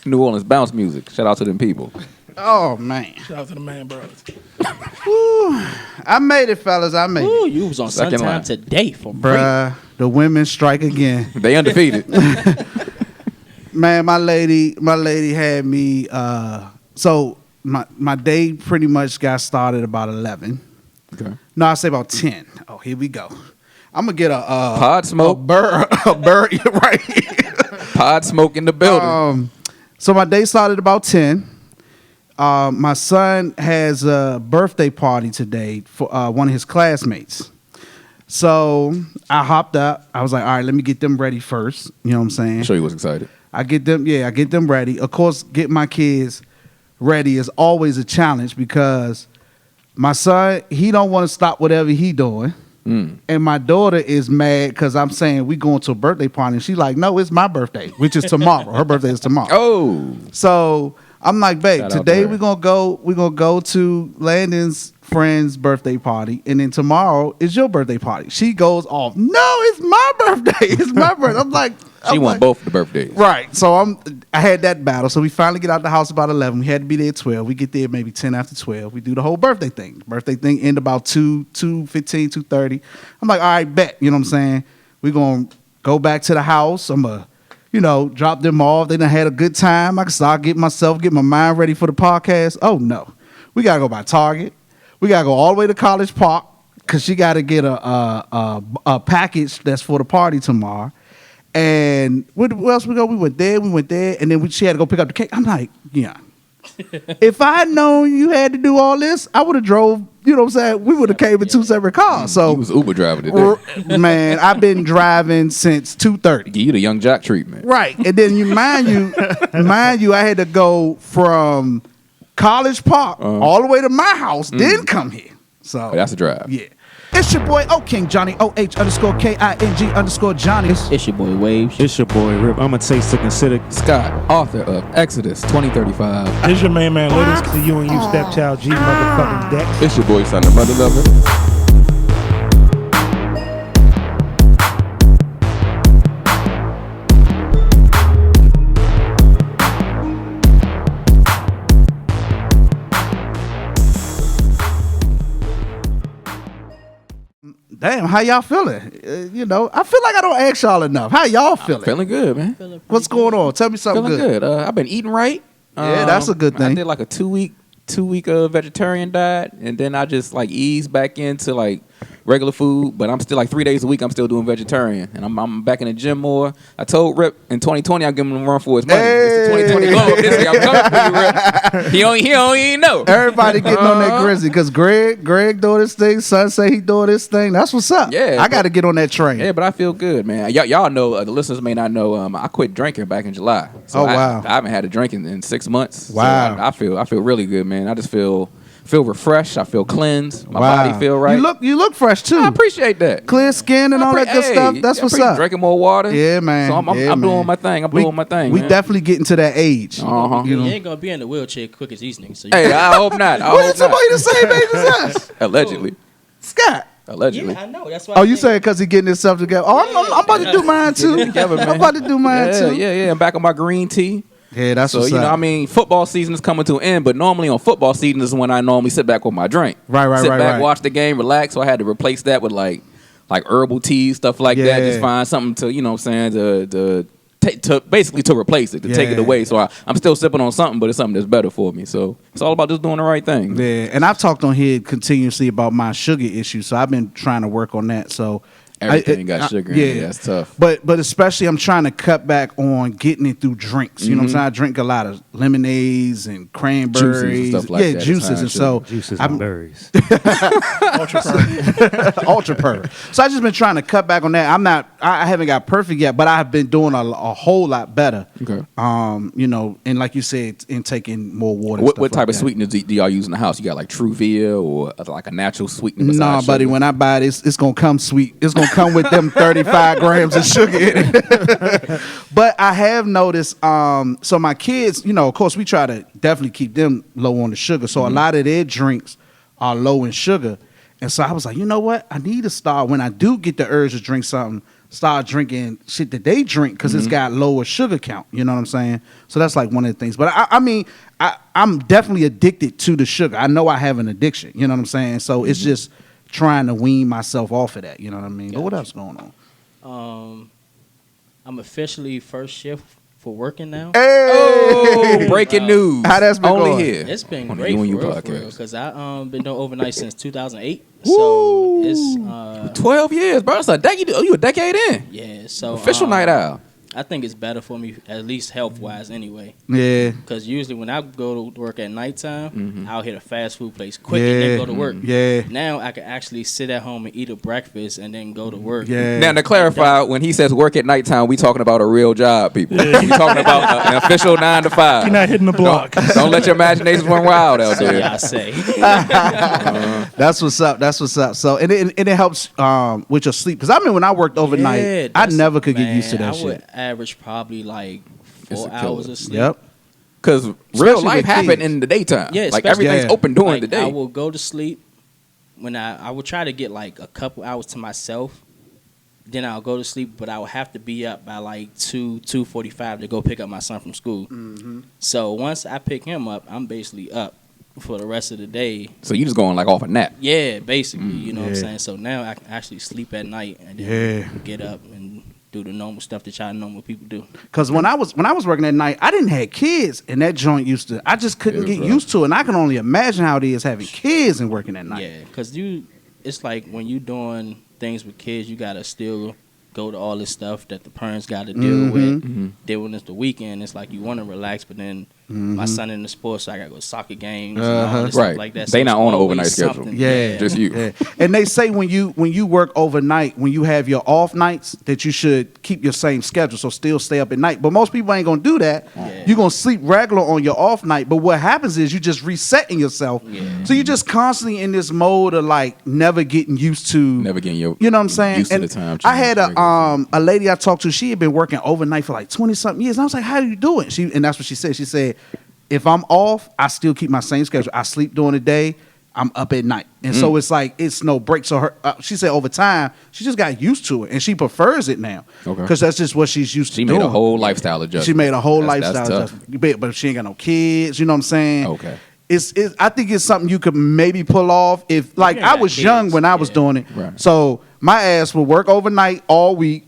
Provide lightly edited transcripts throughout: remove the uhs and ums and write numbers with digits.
New Orleans bounce music. Shout out to them people. Oh man. Shout out to the man brothers. Woo. I made it, fellas. I made Ooh, it. you was on Second Suntime line. today for free. Bruh, the women strike again. They undefeated. Man, my lady had me. So my day pretty much got started about 11. Okay. No, I say about 10. Oh, here we go. I'm gonna get a Pod smoke. a bird right here. Pod smoke in the building. So my day started about 10. My son has a birthday party today for one of his classmates. So I hopped up. I was like, all right, let me get them ready first. You know what I'm saying? I'm sure you was excited. I get them ready. Of course, getting my kids ready is always a challenge because my son, he don't want to stop whatever he doing. And my daughter is mad because I'm saying we going to a birthday party. And she's like, no, it's my birthday, which is tomorrow. Her birthday is tomorrow. Oh. So I'm like, babe, Shout out today to her. we're gonna go to Landon's friend's birthday party, and then tomorrow is your birthday party. She goes off, no, it's my birthday. It's my birthday. I'm like, She won both the birthdays. right. So I had that battle. So we finally get out the house about 11. We had to be there at 12. We get there maybe 10 after 12. We do the whole birthday thing. Birthday thing end about 2:15, 2:30. I'm like, all right, bet. You know what I'm saying? We're going to go back to the house. I'm going to, drop them off. They done had a good time. I can start get my mind ready for the podcast. Oh, no. We got to go by Target. We got to go all the way to College Park because she got to get a package that's for the party tomorrow. And where else we go? We went there, and then she had to go pick up the cake. I'm like, yeah. If I had known you had to do all this, I would have drove, you know what I'm saying? We would have came in two separate cars. So He was Uber driver today. man, I've been driving since 2:30. Give you the young jock treatment. Right. And then mind you, I had to go from College Park all the way to my house, then come here. So That's a drive. yeah. It's your boy O King Johnny OH_KING_Johnny. It's your boy Waves. It's your boy Rip. I'm a taste to consider. Scott, author of Exodus 2035. It's your main man, ladies. To you and you, stepchild G motherfucking Dex. It's your boy, son, the mother lover. Damn, how y'all feeling? I feel like I don't ask y'all enough. How y'all feeling? Feeling good, man. What's going on? Tell me something Feeling good. good. I've been eating right. Yeah, that's a good thing. I did like a two week vegetarian diet, and then I just like eased back into like regular food. But I'm still like 3 days a week. I'm still doing vegetarian, and I'm back in the gym more. I told Rip in 2020 I'll give him a run for his money. It's the 2020 glow up this year. I'm coming for you, Rip. He don't even know. Everybody getting on that grizzly because Greg doing this thing. Son say he doing this thing. That's what's up. Yeah, I got to get on that train. Yeah, but I feel good, man. Y'all know, the listeners may not know, I quit drinking back in July. So wow. I haven't had a drink in 6 months. Wow. So I feel really good, man. I just feel refreshed. I feel cleansed. My body feel right. You look fresh too. I appreciate that. Clear skin and all that good stuff. That's what's up. Drinking more water. Yeah, man. So I'm doing my thing. Doing my thing. We man. definitely getting to that age. Uh-huh. You ain't gonna be in the wheelchair quick as these niggas. So Hey, I hope not. What is somebody the same age as us? Allegedly. Scott. Allegedly. Yeah, I know. That's why. Oh, you saying because he getting himself together? Oh, I'm about to do mine too. together, man. I'm about to do mine too. Yeah. I'm back on my green tea. Yeah, that's So, what's up. football season is coming to an end, but normally on football season is when I normally sit back with my drink. Right, Sit back, right. watch the game, relax. So I had to replace that with like herbal teas, stuff like that. Just find something to, to basically to replace it, to take it away. So I'm still sipping on something, but it's something that's better for me. So it's all about just doing the right thing. Yeah, and I've talked on here continuously about my sugar issue, so I've been trying to work on that. So Everything got sugar in it. That's tough. But especially I'm trying to cut back on getting it through drinks. You know what I'm saying? I drink a lot of lemonades and cranberries. Juices and stuff like that. Juices. And so Juices and berries. ultra purr. So I just been trying to cut back on that. I haven't got perfect yet, but I have been doing a whole lot better. Okay. And like you said, in taking more water. What type of sweeteners do y'all use in the house? You got like Truvia or like a natural sweetener? Nah, buddy. When I buy it, it's gonna come sweet. It's gonna come with them 35 grams of sugar in it. But I have noticed, so my kids, of course, we try to definitely keep them low on the sugar. So a lot of their drinks are low in sugar. And so I was like, you know what? I need to start, when I do get the urge to drink something, start drinking shit that they drink because it's got lower sugar count. You know what I'm saying? So that's like one of the things. But I mean, I'm definitely addicted to the sugar. I know I have an addiction. You know what I'm saying? So it's just trying to wean myself off of that. You know what I mean? But what else going on? I'm officially first shift for working now. Oh, breaking news. How that's been Only going? here. It's been on the great You and You for podcast. real, because I been doing overnight since 2008. So it's 12 years, bro. That's a decade. Oh, you a decade in. yeah. So Official night out. I think it's better for me, at least health wise, anyway. Yeah. Because usually when I go to work at nighttime, I'll hit a fast food place quick and then go to work. Yeah. Now I can actually sit at home and eat a breakfast and then go to work. Yeah. Now, to clarify, when he says work at nighttime, we talking about a real job, people. We talking about an official 9 to 5. You're not hitting the block. Don't let your imaginations run wild out So there. yeah, I say. That's what's up. That's what's up. So and it helps with your sleep because I mean when I worked overnight, Yeah, I that's- never could get used to that I shit. would average probably like It's 4 a killer. hours of sleep. Yep. Because real Especially life with happen kids. in the daytime. Yeah, like especially- everything's Yeah. open during Like, the day. I will go to sleep when I will try to get like a couple hours to myself. Then I'll go to sleep, but I will have to be up by like 2:45 to go pick up my son from school. So once I pick him up, I'm basically up for the rest of the day. So you just going like off a nap. Yeah, basically, you know what I'm Yeah. saying? So now I can actually sleep at night and then Yeah. get up and do the normal stuff that y'all normal people do. Because when I was working at night, I didn't have kids, and that joint used to. I just couldn't It was get rough. used to it, and I can only imagine how it is having kids and working at night. Yeah, because it's like when you doing things with kids, you gotta still go to all this stuff that the parents got to deal with. Then when it's the weekend, it's like you want to relax, but then my son in the sports, so I got to go to soccer games and all this Right. stuff like that. They So not it's on an always overnight schedule. something. Yeah. Just you. Yeah. And they say when you work overnight, when you have your off nights, that you should keep your same schedule, so still stay up at night. But most people ain't gonna do that. Yeah. You're gonna sleep regular on your off night. But what happens is you just resetting yourself. Yeah. So you're just constantly in this mode of like never getting used to Never getting you know what I'm saying? used to And the time I had change, a lady I talked to, she had been working overnight for like 20-something years. And I was like, how do you do it? And that's what she said. She said, if I'm off, I still keep my same schedule. I sleep during the day, I'm up at night. And so it's like, it's no break. So her, she said over time, she just got used to it. And she prefers it now. Okay. Because that's just what she's used She to doing. made a whole lifestyle adjustment. She made a whole That's lifestyle tough. adjustment. But she ain't got no kids. You know what I'm saying? Okay. I think it's something you could maybe pull off if, like, Yeah, I was kids. young when I was Yeah. doing it. Right. So my ass would work overnight all week,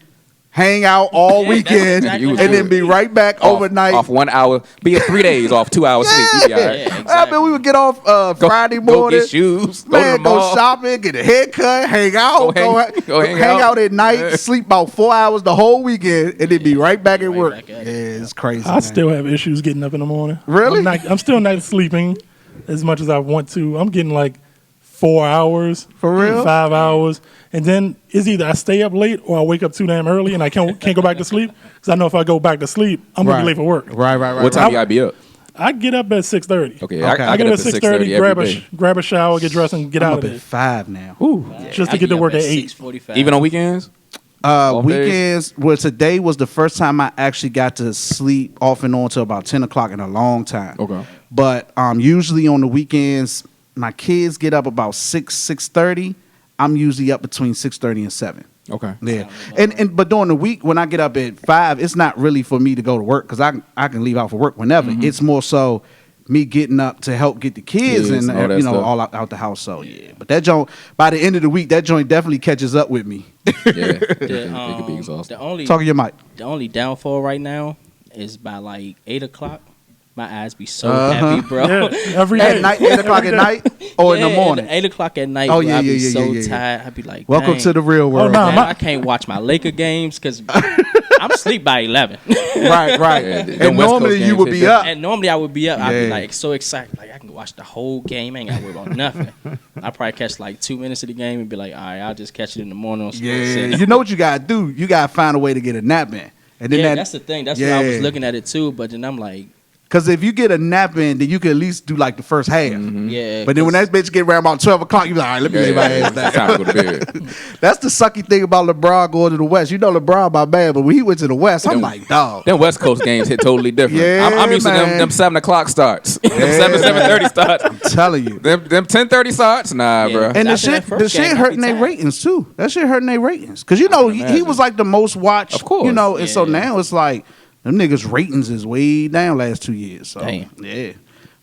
hang out all Yeah, that's weekend, exactly and how then it be right back overnight. Off 1 hour. Be 3 days off, 2 hours sleep. You be all right. Yeah, I exactly. mean, we would get off Friday Go morning. get shoes. Go to Man, the go mall. shopping, get a haircut, hang out, Go hang hang out. out at night, Yeah. sleep about 4 hours the whole weekend, and then be right back at Right work. back Yeah, at it. it's crazy. I man. still have issues getting up in the morning. Really? I'm still not sleeping as much as I want to. I'm getting like 4 hours. For real? 5 hours. And then it's either I stay up late or I wake up too damn early and I can't go back to sleep. Because I know if I go back to sleep, I'm going to be late for work. Right. What time you gotta be up? I get up at 6:30. Okay, Okay. I get up at 6:30, grab every day. grab a shower, get dressed, and get I'm out up of at it. 5 now. Just to I get to up work at 8. 6:45. Even on weekends? Off days? Weekends. Well, today was the first time I actually got to sleep off and on till about 10 o'clock in a long time. Okay. But usually on the weekends, my kids get up about 6:30. I'm usually up between 6:30 and 7. Okay. Yeah, but during the week when I get up at 5, it's not really for me to go to work because I can leave out for work whenever. It's more so me getting up to help get the kids Kids, and all that stuff. all out the house. So yeah, but that joint by the end of the week, that joint definitely catches up with me. Yeah. It could be exhausting. Talking your mic. The only downfall right now is by like 8 o'clock. My eyes be so Uh-huh. heavy, bro. Yeah, every day. At night, 8 o'clock at night or in the Yeah, morning. 8 o'clock at night. Oh, Oh yeah, I be yeah, so yeah, yeah. tired. I be like, Welcome dang, to the real world. no, man, my- I can't watch my Laker games because I'm asleep by 11. Right. Yeah, them And West normally Coast you games would hit be different. up. And normally I would be up. I'd Yeah. be like so excited. Like I can watch the whole game. I ain't got to worry about nothing. I probably catch like 2 minutes of the game and be like, all right, I'll just catch it in the morning. On Yeah, Sports you know what you gotta do? You gotta find a way to get a nap in, and then yeah, that's the thing. That's why I was looking at it too. But then I'm like, Because if you get a nap in, then you can at least do like the first half. Yeah. But then when that bitch get around about 12 o'clock, you be like, all right, let me lay my ass down. It's time to go to bed. That's the sucky thing about LeBron going to the West. You know LeBron my man, but when he went to the West, I'm like, dog. Them West Coast games hit totally different. Yeah, I'm used to man. them 7 o'clock starts. Them 7:30 starts. I'm telling you. Them 10:30 starts. Nah, Yeah. bro. And the After that shit, first the shit game, hurting I'll be their tired. ratings too. That shit hurting their ratings. Because you know, he imagine. was like the most watched, Of course. you know, and so Yeah. now it's like, them niggas' ratings is way down last 2 years. So, Damn. yeah.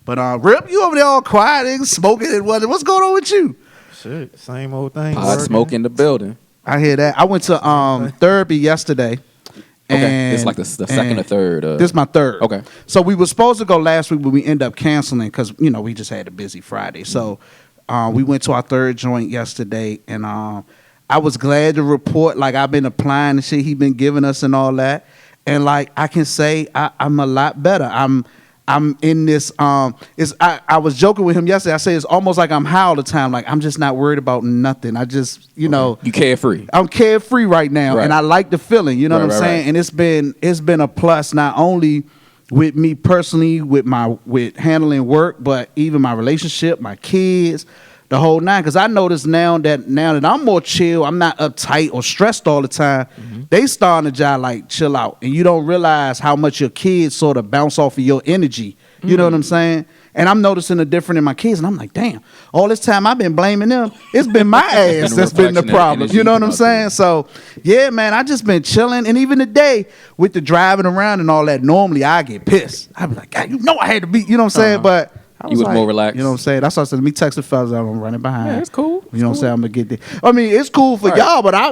But Rip, you over there all quiet and smoking and what's going on with you? Shit, same old thing. Pod working. smoke in the building. I hear that. I went to therapy yesterday. Okay, And, it's like the second or third. This is my third. Okay. So we were supposed to go last week, but we ended up canceling because we just had a busy Friday. So we went to our third joint yesterday, and I was glad to report like I've been applying the shit he been giving us and all that, and like I can say I'm a lot better. I'm in this. I was joking with him yesterday. I said it's almost like I'm high all the time. Like I'm just not worried about nothing. I just You carefree. I'm carefree right now, Right. and I like the feeling. You know Right, what I'm right, saying? right. And it's been a plus not only with me personally, with handling work, but even my relationship, my kids, the whole nine. Because I notice now that I'm more chill, I'm not uptight or stressed all the time. They starting to just like chill out, and you don't realize how much your kids sort of bounce off of your energy. You know what I'm saying? And I'm noticing a difference in my kids, and I'm like, damn, all this time I've been blaming them. It's been my ass a that's been the reflection of problem. energy You know what I'm out saying? there. So, yeah, man, I just been chilling. And even today, with the driving around and all that, normally I get pissed. I be like, God, I had to be, you know what I'm saying? But I You was like, more relaxed. You know what I'm saying? That's why I said, let me text the fellas I'm running behind. Yeah, it's cool. You know what I'm saying? I'm going to get there. I mean, it's cool for Right. y'all, but I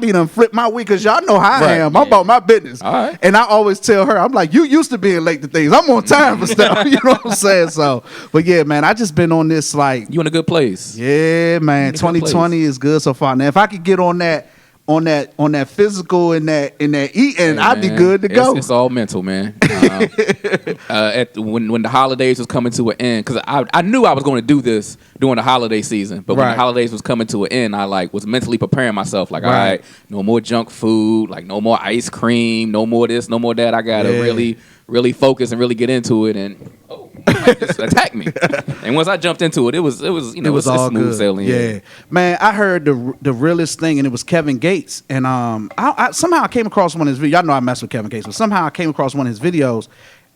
be done flip my week because y'all know how I Right. am. I'm about my business. All right. And I always tell her, I'm like, you used to being late to things. I'm on time for stuff. You know what I'm saying? So, but yeah, man, I just been on this like, You in a good place. yeah, man. In a good 2020 is good so far. Now, if I could get on that physical and that eating, I'd be Man, good to go. It's all mental, man. When the holidays was coming to an end, because I knew I was going to do this during the holiday season, but when Right. the holidays was coming to an end, I like was mentally preparing myself. Like, all Right. right, no more junk food, like no more ice cream, no more this, no more that. I gotta Yeah. really focus and really get into it, and it might just attack me. And once I jumped into it, it was it's all smooth good. sailing. Yeah, man. I heard the realest thing, and it was Kevin Gates. And I somehow I came across one of his videos. Y'all know I mess with Kevin Gates, but somehow I came across one of his videos,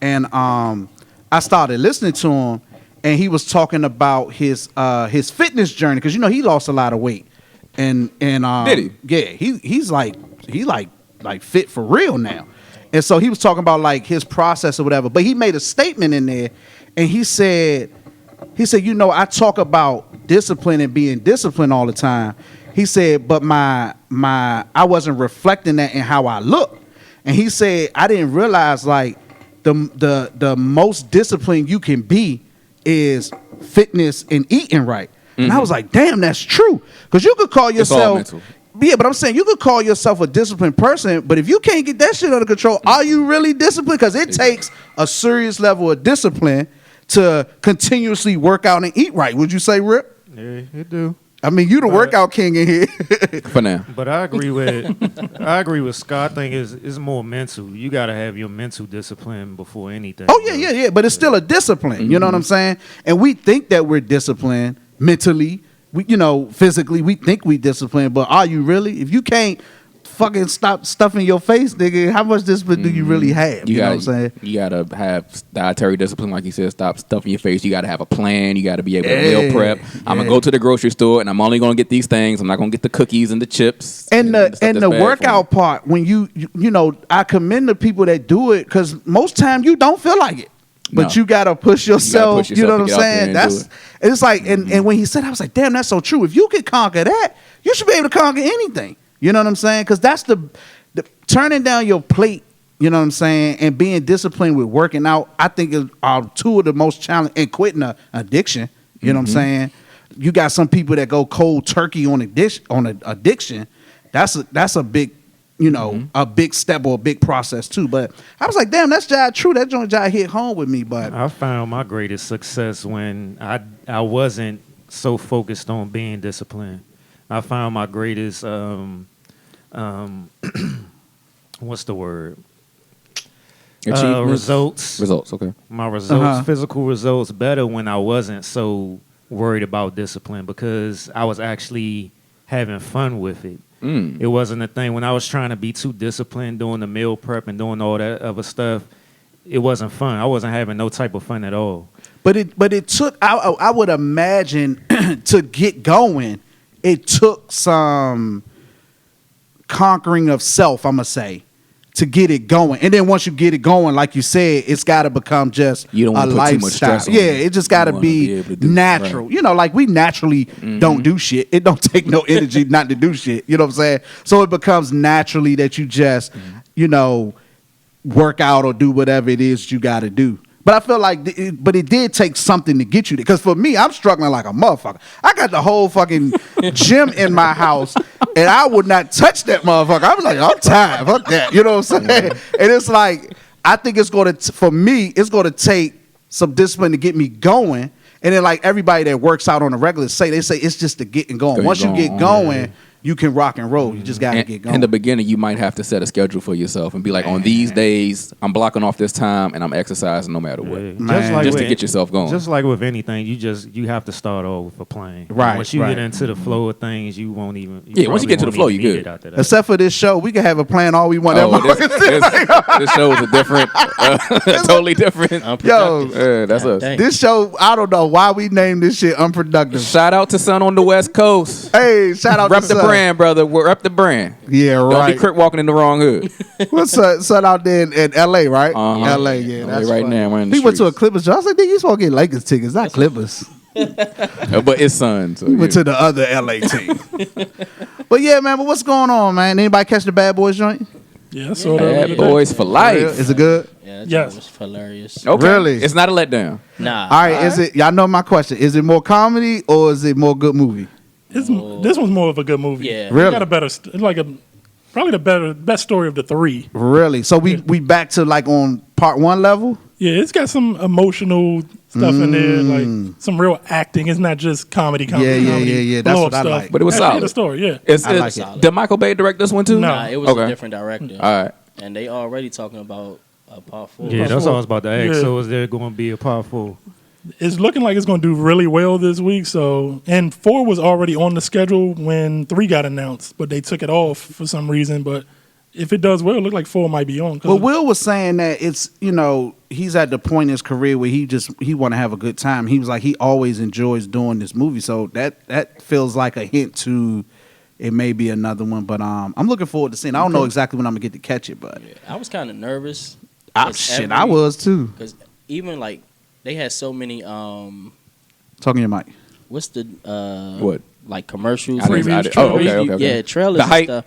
and I started listening to him, and he was talking about his fitness journey because he lost a lot of weight, and Did he? Yeah, he's like fit for real now. And so he was talking about like his process or whatever, but he made a statement in there, and he said, I talk about discipline and being disciplined all the time. He said, but I wasn't reflecting that in how I look. And he said, I didn't realize like the most disciplined you can be is fitness and eating right. And I was like, damn, that's true. Because you could call It's all yourself. mental. Yeah, but I'm saying you could call yourself a disciplined person, but if you can't get that shit under control, are you really disciplined? Because it takes a serious level of discipline to continuously work out and eat right. Would you say, Rip? Yeah, it do. I mean, you the workout king in here. For now. But I agree with Scott. I think it's more mental. You got to have your mental discipline before anything. Oh, yeah. But it's still a discipline. You know what I'm saying? And we think that we're disciplined mentally. Physically, we think we disciplined, but are you really? If you can't fucking stop stuffing your face, nigga, how much discipline do you really have? You know what I'm saying? You gotta have dietary discipline, like you said. Stop stuffing your face. You gotta have a plan. You gotta be able to meal prep. I'm gonna go to the grocery store, and I'm only gonna get these things. I'm not gonna get the cookies and the chips. And stuff the that's bad for workout me. part, when you I commend the people that do it, because most time you don't feel like it. But No. you gotta push yourself. push You know yourself what to I'm get out there saying? and do It's like, and when he said, I was like, damn, that's so true. If you could conquer that, you should be able to conquer anything. You know what I'm saying? Because that's the turning down your plate. You know what I'm saying? And being disciplined with working out, I think are two of the most challenging. And quitting an addiction. You know what I'm saying? You got some people that go cold turkey on addiction. That's a big. A big step or a big process too. But I was like, damn, that's jive true. That joint jive hit home with me. But I found my greatest success when I wasn't so focused on being disciplined. I found my greatest what's the word? Results. Results. Okay. My results, physical results, better when I wasn't so worried about discipline because I was actually having fun with it. It wasn't a thing when I was trying to be too disciplined doing the meal prep and doing all that other stuff. It wasn't fun. I wasn't having no type of fun at all. But it took. I would imagine to get going. It took some conquering of self. I'm gonna say to get it going, and then once you get it going, like you said, it's got to become just You don't a wanna put too much lifestyle. stress on Yeah, it. it just got to You wanna be be able to do- natural. right. You know, like we naturally don't do shit. It don't take no energy not to do shit. You know what I'm saying? So it becomes naturally that you just, you know, work out or do whatever it is you got to do. But I feel like, but it did take something to get you there. Because for me, I'm struggling like a motherfucker. I got the whole fucking gym in my house, and I would not touch that motherfucker. I was like, I'm tired. Fuck that. You know what I'm saying? And it's like, I think it's going to, for me, it's going to take some discipline to get me going. And then like everybody that works out on a regular they say it's just the getting going. Once you get going, you can rock and roll. You just got to get going. In the beginning, you might have to set a schedule for yourself and be like, on these days, I'm blocking off this time and I'm exercising no matter what. Yeah. Just to get yourself going. Just like with anything, you have to start off with a plan. Right, Once you right. get into the flow of things, you won't even. Once you get to the flow, you good. Except for this show, we can have a plan all we want. Oh, this show is a different, totally different. Yo, That's us. Dang. this show, I don't know why we named this shit Unproductive. Shout out to Son on the West Coast. Hey, shout out Rep to the Son. brand, brother. Rep the brand. Yeah, Don't right. be Crip walking in the wrong hood. What's Son out there in L.A., right? Uh-huh. L.A., yeah. LA That's right funny. now, we're in the He went to a streets. Clippers show. I was like, nigga, you supposed to get Lakers tickets, not Clippers. But it's Son. So He went to the other L.A. team. But yeah, man, but what's going on, man? Anybody catch the Bad Boys joint? Yeah, so Bad Boys for life. Is it good? Yeah, that Yes. was hilarious. Okay. Really? It's not a letdown. Nah. All right, is it? Y'all know my question. Is it more comedy or is it more good movie? this one's more of a good movie. Yeah. Really? It got a better, it's like probably the best story of the three. Really? So we back to like on part one level? Yeah, it's got some emotional stuff in there, like some real acting. It's not just comedy. Yeah. That's blow what up I stuff. like. But it was Actually, solid. The story, yeah. It's, I like it's it. Did Michael Bay direct this one too? No. Nah, it was Okay. a different director. All right. And they already talking about a part 4. Yeah, that's what I was about to ask. Yeah. So is there going to be a part 4? It's looking like it's going to do really well this week. So, and 4 was already on the schedule when 3 got announced, but they took it off for some reason. But if it does well, it looks like 4 might be on. Well, Will was saying that it's, you know, he's at the point in his career where he want to have a good time. He was like, he always enjoys doing this movie. So that feels like a hint to it may be another one. But I'm looking forward to seeing. I don't know exactly when I'm gonna get to catch it, but I was kind of nervous. I was too. Because even like they had so many Talking your mic. what's the What? like commercials, I didn't- I didn't- oh, okay. yeah, trailers The and hype. stuff.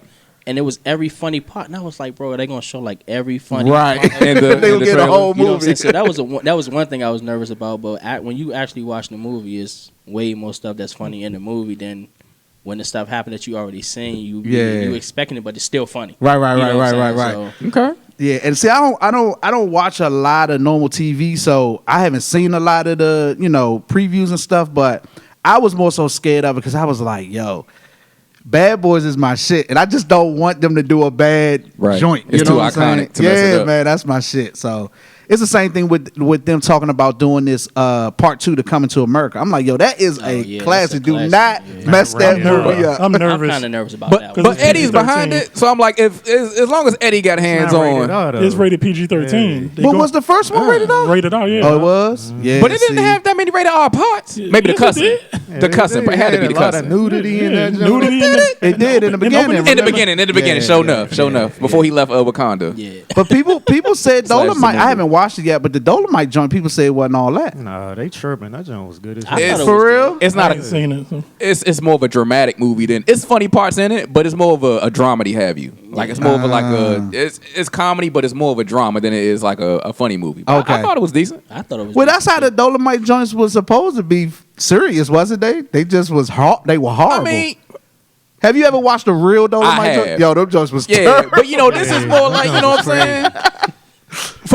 And it was every funny part, and I was like, bro, are they gonna show like every funny Right. part? And They will get a trailer. whole You know what I'm movie. saying? So that was one thing I was nervous about. But when you actually watch the movie, it's way more stuff that's funny in the movie than when the stuff happened that you already seen. You expecting it, but it's still funny. Right. You know what I'm saying? So, Okay. Yeah, and see, I don't watch a lot of normal TV, so I haven't seen a lot of the previews and stuff. But I was more so scared of it because I was like, yo, Bad Boys is my shit, and I just don't want them to do a bad Right. joint. It's you know too what I'm iconic to saying? mess it Yeah, up. man, that's my shit. So it's the same thing with them talking about doing this part 2 to Coming to America. I'm like, yo, that is a yeah, classic. that's a Do classic. not Yeah. mess that Right. movie up. I'm I'm nervous. kind of nervous about But that Cause one. but Eddie's behind PG-13. it, so I'm like, if as long as Eddie got hands not rated on, R, though. It's rated PG-13. They What go- was the first one rated on? rated R? Yeah. Oh, it was. Yeah, but it didn't see. have that many rated R parts. Maybe the Yes, it cussing, did. the cussing, but it had to be the a lot of cussing. nudity in Yeah, that joint. nudity in it. It did in the beginning. In the remember? beginning, show enough, before he left Wakanda. Yeah. But people said Slash Dolomite. Zamunda. I haven't watched it yet, but the Dolomite joint, people say it wasn't all that. Nah, they chirping. That joint was good as I hell. It's thought it For was real? good. It's I not ain't seen it. So. it's more of a dramatic movie than it's funny parts in it, but it's more of a dramedy have you. Like it's more of a like a it's comedy, but it's more of a drama than it is like a funny movie. But Okay. I thought it was decent. I thought it was. Well, good. that's how the Dolomite joints was supposed to be serious, wasn't they? They just was they were horrible. I mean, have you ever watched a real Dolomite I joint? have. Yo, them joints was yeah, terrible. but this is more like what I'm saying.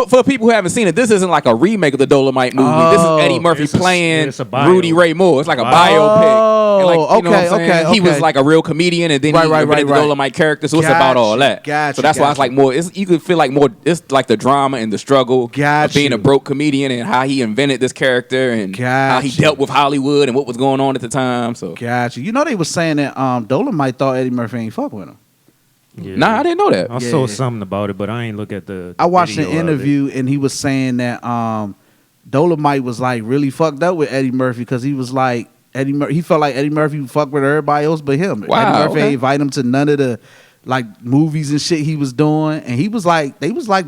for people who haven't seen it, this isn't like a remake of the Dolomite movie. This is Eddie Murphy playing Rudy Ray Moore. It's like a biopic. And like, you know what I'm saying? He was like a real comedian, and then he invented the Dolomite character. So it's about all that. So that's why it's like more. You could feel like more. It's like the drama and the struggle of being a broke comedian and how he invented this character and how he dealt with Hollywood and what was going on at the time. So gotcha. You know they was saying that Dolomite thought Eddie Murphy ain't fuck with him. Yeah. Nah, I didn't know that. I saw something about it, but I ain't look at the I watched an video of interview and he was saying that Dolomite was like really fucked up with Eddie Murphy because he was like he felt like Eddie Murphy fucked with everybody else but him. Wow, Eddie Murphy ain't invite him to none of the like movies and shit he was doing, and he was like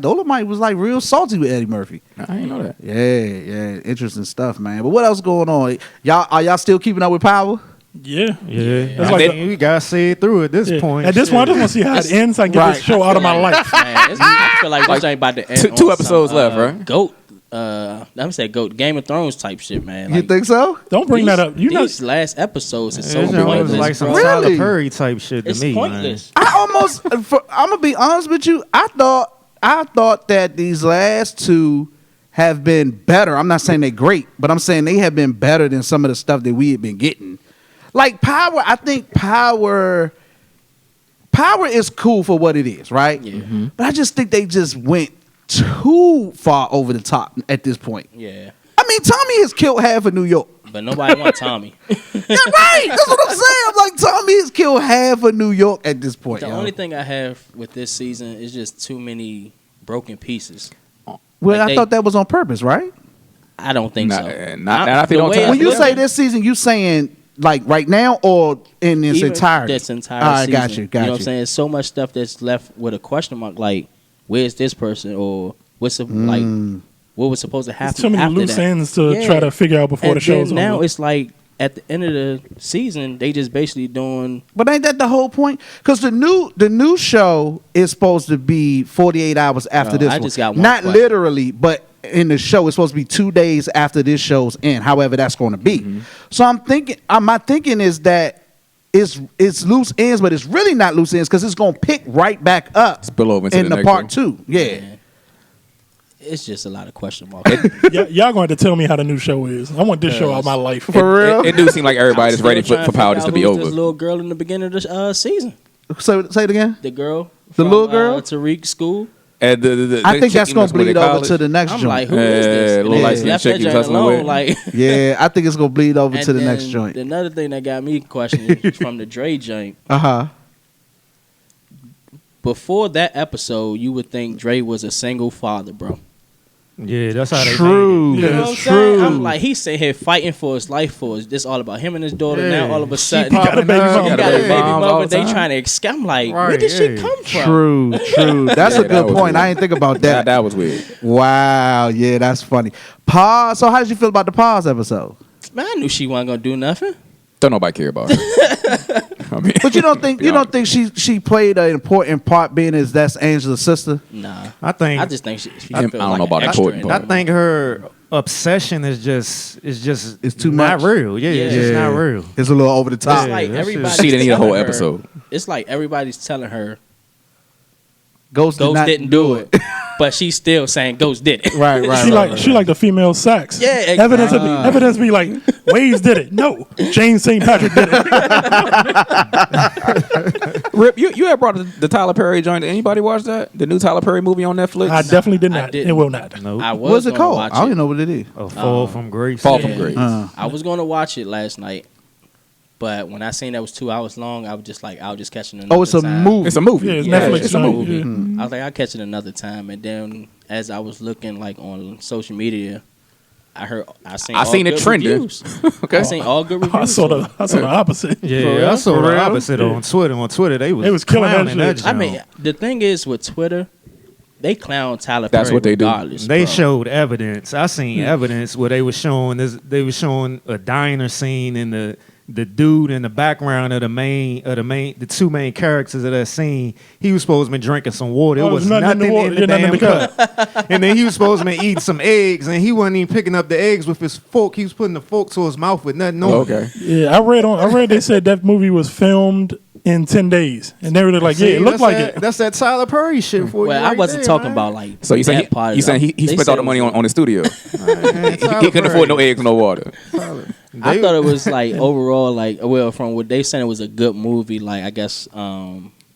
Dolomite was like real salty with Eddie Murphy. I didn't know that. Yeah, interesting stuff, man. But what else going on? Are y'all still keeping up with Power? Yeah. It's like we gotta see it through at this point. At this point, I just want to see how it ends. So I can get this show out of my life. Man, I feel like this ain't about to end. Two episodes left, right? Goat. I'm saying Goat. Game of Thrones type shit, man. You think so? Don't bring that up. These last episodes is so It pointless. was like some bro. Tyler Perry type shit to It's me. pointless. I'm gonna be honest with you. I thought that these last two have been better. I'm not saying they're great, but I'm saying they have been better than some of the stuff that we have been getting. Like Power, I think Power is cool for what it is, right? Yeah. But I just think they just went too far over the top at this point. Yeah. I mean, Tommy has killed half of New York. But nobody want Tommy. Yeah, right. That's what I'm saying. I'm like, Tommy has killed half of New York at this point. The only thing I have with this season is just too many broken pieces. Well, like I thought that was on purpose, right? I don't think so. I think on time. When you say this season, you saying like right now or in its entirety? This entire All right, season. got you. You know what I'm saying? There's so much stuff that's left with a question mark. Like, where's this person, or what's like, what was supposed to happen? There's too many after loose that? ends to try to figure out before And the show's then now over. it's like at the end of the season, they just basically doing. But ain't that the whole point? Because the new show is supposed to be 48 hours after this I one. just got one Not question. literally, but in the show, it's supposed to be 2 days after this show's end. However, that's going to be. So I'm thinking, my thinking is that it's loose ends, but it's really not loose ends because it's going to pick right back up Spill over into in the the next part one. 2. Yeah. Man, it's just a lot of question marks. Y'all going to tell me how the new show is. I want this show out of my life. For real? It do seem like everybody's I'm still ready trying for to Power figure just out to be who's over. This little girl in the beginning of the season. Say it again. The girl. The from, little girl? Tariq school. And the I think that's chick going to went bleed over to the next I'm joint. like, who is this? Yeah, And little they light-skinned left chick that he was joint hustling alone, with. like. Yeah, I think it's going to bleed over And to the then next joint. Another thing that got me questioning from the Dre joint. Uh-huh. Before that episode, you would think Dre was a single father, bro. Yeah, that's how they True. made it. You know what I'm It's saying? true. I'm like, he's sitting here fighting for his life for this all about him and his daughter. Yeah. Now all of a She sudden, got a baby mama. he got a baby moms all mother. the They time. trying to escape. I'm like, Right, where did she yeah. come from? True. That's Yeah, a that good was point. weird. I didn't think about that. That was weird. Wow. Yeah, that's funny. Pause. So how did you feel about the pause episode? Man, I knew she wasn't gonna do nothing. Don't nobody care about her. I mean, But you don't think she played an important part being as that's Angela's sister? Nah, I think I just think she I feels don't like know about an that extra important in part. I it. think her obsession is just It's too not much. real. Yeah, it's just not real. It's a little over the It's top. like that shit- everybody. she didn't need a whole episode. It's like everybody's telling her Ghost didn't do it, but she's still saying Ghost did it. Right. She like the female sex. Yeah, exactly. Evidence be like, Waze did it. No, James St. Patrick did it. Rip, you had brought the Tyler Perry joint. Did anybody watch that? The new Tyler Perry movie on Netflix? I definitely did I not. didn't. It will not. Nope. I was What's it gonna called? watch I don't it. even know what it is. A fall from grace. Fall from Yeah. Grace. I was gonna watch it last night, but when I seen that was 2 hours long, I was just like, I'll just catch it another Oh, it's a time. movie. It's a movie. Yeah, it's Yeah, Netflix. It's a joint. movie. Yeah. I was like, I'll catch it another time. And then as I was looking like on social media, I seen it good trending. reviews. Okay. I seen all good reviews. I saw the opposite. Yeah, For real? I saw For the real? opposite on Twitter. On Twitter, they was killing that clowning shit. I joint. mean, the thing is with Twitter, they clown Tyler That's Perry what they do. regardless, They bro. showed evidence. I seen evidence where they were showing this. They were showing a diner scene and the dude in the background of the two main characters of that scene. He was supposed to be drinking some water. Oh, It was there's nothing nothing in the water. in the Yeah, nothing damn in the cup. And then he was supposed to be eating some eggs, and he wasn't even picking up the eggs with his fork. He was putting the fork to his mouth with nothing on. Okay. Yeah, I read they said that movie was filmed in 10 days. And they were like, See, yeah, it looked that's like that, it. That's that Tyler Perry shit for you. Well, I right wasn't there, talking man. about like. So you saying that part he of saying it. he They spent said all the it money was- on the studio. Man, Tyler He couldn't afford no Perry. eggs, no water. I thought it was like overall, like, well, from what they said, it was a good movie. Like, I guess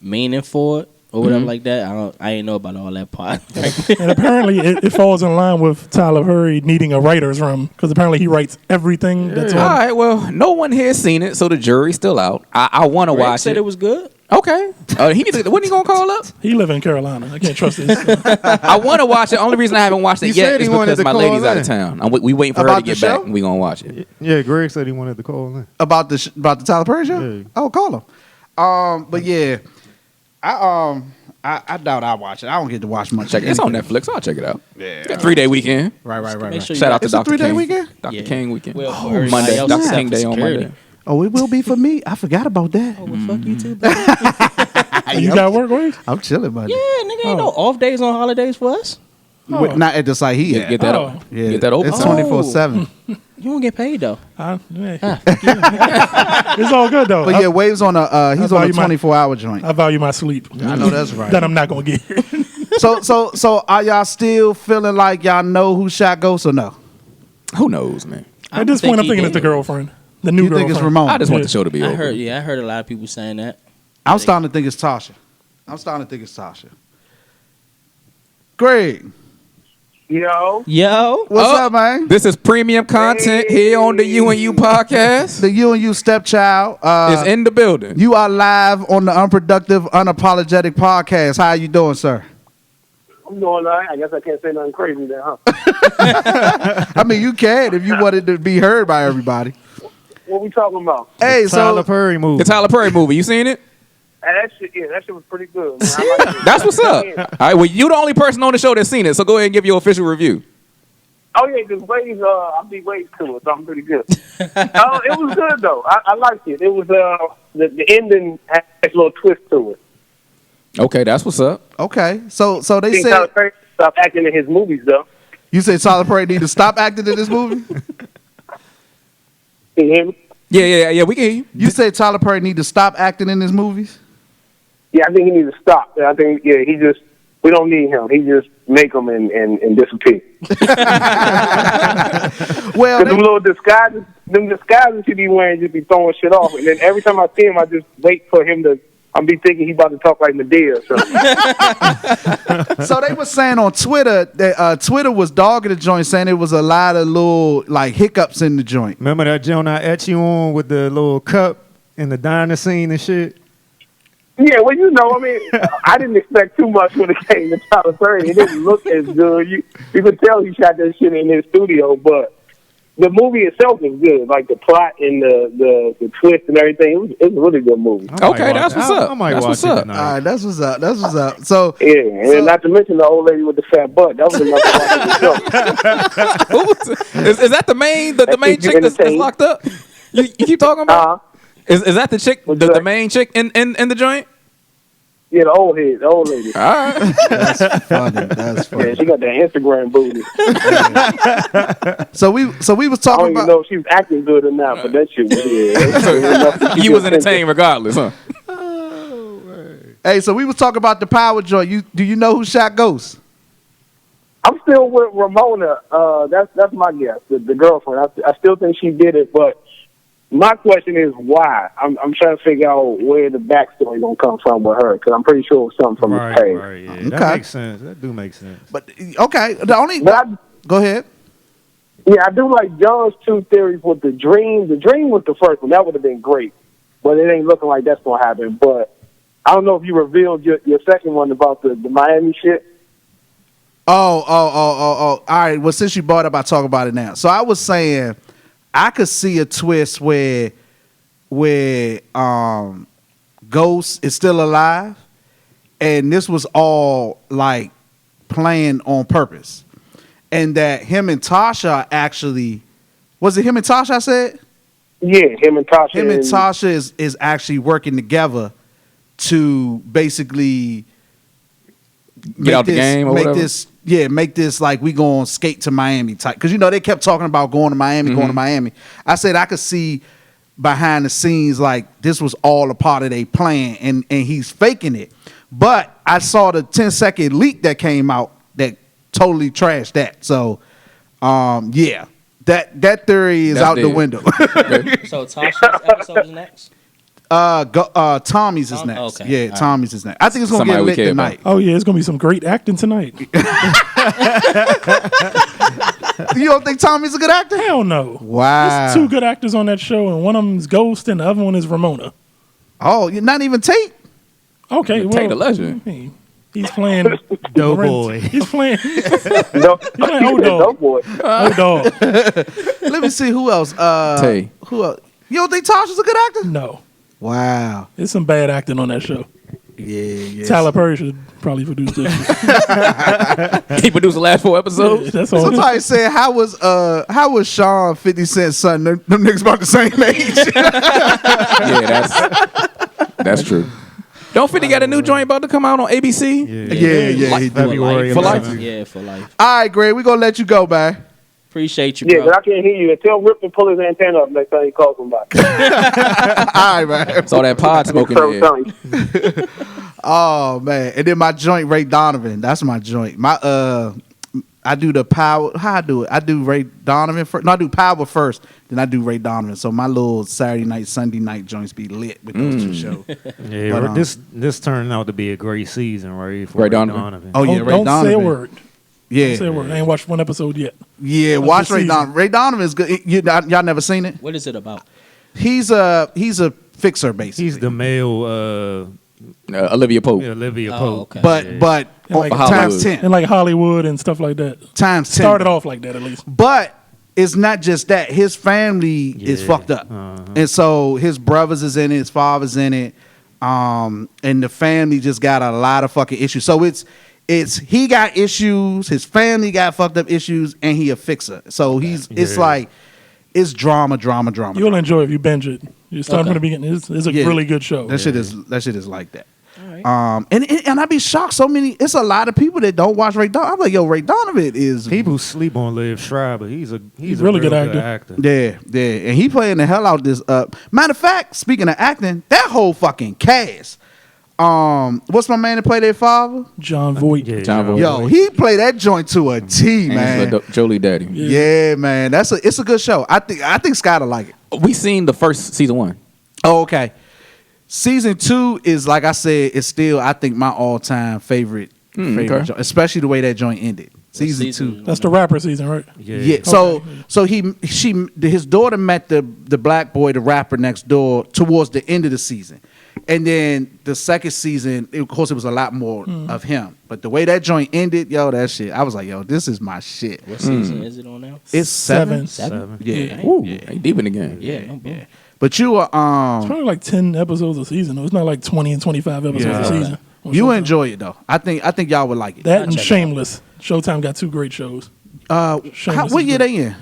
meaning for it or whatever like that. I ain't know about all that part. And apparently it falls in line with Tyler Perry needing a writer's room because apparently he writes everything that's All on. right, well, no one here seen it, so the jury's still out. I want to Rick watch said it. it was good. Okay. He need to, when he gonna call up? He live in Carolina. I can't trust this. I want to watch it. Only reason I haven't watched it He yet said is he wanted because to my call lady's out of in. town. We waiting for her to About the get back, show? and we gonna watch it. Yeah, Greg said he wanted to call in. About the Tyler Perry show? Yeah. Oh, call him. But yeah, I doubt I'll watch it. I don't get to watch much. Check it. It's on anything. Netflix. I'll check it out. Yeah. 3-day weekend. Right. Make sure you Shout out to It's a Dr. 3-day King. weekend? Dr. Yeah. King weekend. Well, for everybody Monday. else, Dr. except King for Day on security. Monday. Oh, it will be for me. I forgot about that. Oh, well, fuck you too, baby. You got work, Wade? I'm chilling, buddy. Yeah, nigga, ain't no off days on holidays for us. Not at the site he Get, at. get that. Oh. Yeah, Get that open. It's Oh. 24/7. You don't get paid though. It's all good though. But yeah, Wave's on a he's on a value my- 24-hour joint. I value my sleep. I know that's right. That I'm not gonna get. So are y'all still feeling like y'all know who shot Ghost or no? Who knows, man? At this point, I'm thinking it's the girlfriend, the new You girlfriend. think it's Ramon? I just want Yeah. the show to be I over. heard. Yeah, I heard a lot of people saying that. I'm starting to think it's Tasha. Greg, Yo, what's Oh, up, man? This is premium content here on the You and You podcast. The You and You stepchild Is in the building. you are live on the Unproductive, Unapologetic podcast. How you doing, sir? I'm doing all right. I guess I can't say nothing crazy there, huh? I mean, you can if you wanted to be heard by everybody. What we talking about? Hey, Tyler so Perry movie. The Tyler Perry movie. You seen it? That shit was pretty good. Man. I liked it. That's what's up. All right. Well, you the only person on the show that's seen it, so go ahead and give your official review. Oh yeah, because Waves, I beat Waves to it, so I'm pretty good. It was good though. I liked it. It was the ending had a little twist to it. Okay, that's what's up. okay, so they I think said Tyler Perry stopped acting in his movies though. you said Tyler Perry need to stop acting in this movie. Can you hear me? Yeah. We can hear you. You said Tyler Perry need to stop acting in his movies. Yeah, I think he needs to stop. I think we don't need him. He just make them and disappear. Well, Cause them little disguises he be wearing just be throwing shit off, and then every time I see him, I just wait for him to. I'm be thinking he about to talk like Medea or something. so they were saying on Twitter that Twitter was dogging the joint, saying it was a lot of little like hiccups in the joint. Remember that joint I at you on with the little cup in the diner scene and shit? Yeah, well, I mean, I didn't expect too much when it came to Tyler Perry. It didn't look as good. You could tell he shot that shit in his studio, but the movie itself is good. Like the plot and the twist and everything. It was a really good movie. I might Okay, that's watch what's it. up. I might That's watch what's it up. tonight. All right, that's what's up. That's what's up. So Yeah, and So- not to mention the old lady with the fat butt. That was enough to watch the show. Who was is that the main main keep you chick that's entertained. locked up? You keep talking about? Is that the chick? What's The that? main chick in the joint? Yeah, the old lady. All right. that's funny. That's Yeah, funny. she got that Instagram booty. So we was I don't talking even about. know if she was acting good or not, but that shit was You was entertained regardless, huh? Hey, so we was talking about the power joint. Do you know who shot Ghost? I'm still with Ramona. That's my guess. The girlfriend. I still think she did it, but my question is why. I'm trying to figure out where the backstory gonna come from with her, because I'm pretty sure it was something from his past. Right, yeah. Okay. That makes sense. That do make sense. But okay, the only But go ahead. I do like John's two theories with the dream. The dream was the first one. That would have been great, but it ain't looking like that's gonna happen. But I don't know if you revealed your second one about the Miami shit. Oh. All right. Well, since you brought it up, I'll talk about it now. So I was saying I could see a twist where Ghost is still alive, and this was all like planned on purpose, and that him and Tasha are actually was it him and Tasha? I said Yeah, him and Tasha. him and Tasha is actually working together to basically Get out the game or make whatever. make this like we going skate to Miami type, because they kept talking about going to Miami, going to Miami. I said I could see behind the scenes, like this was all a part of their plan, and he's faking it. But I saw the 10-second leak that came out that totally trashed that. So, yeah, that theory is That's out the dead. window. So Tasha's episode is next. Tommy's is next. okay. Yeah, All Tommy's is next. I think it's gonna Somebody get we lit care about. tonight. Oh yeah, it's gonna be some great acting tonight. You don't think Tommy's a good actor? Hell no. Wow. There's two good actors on that show, and one of them's Ghost, and the other one is Ramona. Oh, you're not even Tate? Okay, well, Tate the legend. He's playing Doughboy. He's playing No, playing Old Dog. Dope boy. Old Dog. Let me see who else. Tay. Who else? You don't think Tasha's a good actor? No, Wow. there's some bad acting on that show. Yeah. Tyler Perry should probably produce this. He produced the last 4 episodes. That's all. Somebody said, how was Sean 50 Cent's son? Them niggas about the same age. Yeah, that's true. Don't 50 got a new joint about to come out on ABC? Yeah, he did. February For life? 11th. Yeah, for life. All right, Greg, we gonna let you go, man. Appreciate you, Yeah, bro. but I can't hear you. Tell Rip to pull his antenna up next time he calls somebody. All right, man. Saw that pod smoking So, there. telling you. Oh man, and then my joint Ray Donovan. That's my joint. My I do the power. How I do it? I do Ray Donovan first. No, I do power first. Then I do Ray Donovan. So my little Saturday night, Sunday night joints be lit with those two shows. Yeah, But, this turned out to be a great season, right? For Ray Ray Donovan. Donovan. Oh yeah, Ray Don't Donovan. say a word. Yeah, Don't say a word. I ain't watched one episode yet. yeah. Of Watch the Ray season. Donovan. Ray Donovan is good. Y'all never seen it? What is it about? He's a fixer basically. He's the male Olivia Pope. Olivia Oh, Pope. okay. but Yeah. but And like times Hollywood. 10. And like Hollywood and stuff like that. Times 10. Started off like that at least. But it's not just that. His family is Yeah. fucked up. And so his brothers is in it, his father's in it. And the family just got a lot of fucking issues. So it's he got issues, his family got fucked up issues, and he a fixer. So it's Yeah. like it's drama. You'll enjoy it if you binge it. You start from the beginning. It's a Yeah. really good show. That shit is like that. And I be shocked. So many. It's a lot of people that don't watch Ray Donovan. I'm like, yo, Ray Donovan is People sleep on Liv Schreiber. He's a really real good actor. Yeah, and he playing the hell out this. Matter of fact, speaking of acting, that whole fucking cast. What's my man that played their father? John Voight. Yeah, John Voight. Yo, he played that joint to a T, man. Angela Jolie Daddy. Yeah, man, it's a good show. I think Scott will like it. We seen the first season 1. Oh, okay. Season 2 is like I said, it's still I think my all time favorite okay. joint, especially the way that joint ended. Season season 2. That's the rapper season, right? Yeah. So his daughter met the black boy, the rapper next door, towards the end of the season, and then the second season, of course, it was a lot more of him. But the way that joint ended, yo, that shit, I was like, yo, this is my shit. What season is it on now? It's seven. Seven. Yeah. Ooh, they deep in the game. Yeah, no boom. But you It's probably like 10 episodes a season. Though. It's not like 20 and 25 episodes Yeah. a season. on you Showtime. enjoy it though. I think y'all would like it. That I'll and check it out. Shameless. Showtime got two great shows. Shameless What is year good. they in?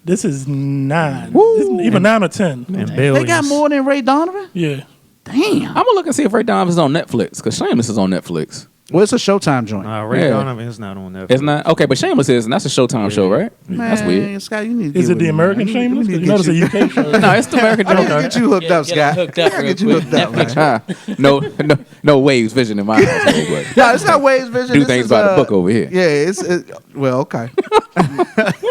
This is 9. Woo. It's either 9 or 10. And billions. They got more than Ray Donovan? Yeah. Damn. I'm gonna look and see if Ray Donovan is on Netflix because Shameless is on Netflix. Well, it's a Showtime joint. Ray Yeah. Donovan is not on Netflix. It's not okay, but Shameless is, and that's a Showtime show, right? That's weird. Man, Scott, you need to Is get it with the me, American man. Shameless? We need Because to you know get it's a UK show. No, it's the American I need to joint. get you hooked up, Get Scott. hooked up I real get you quick. hooked up, man. No waves vision in my house. But No, it's not Wade's vision. do This things is, by the book over here. Yeah, well, okay.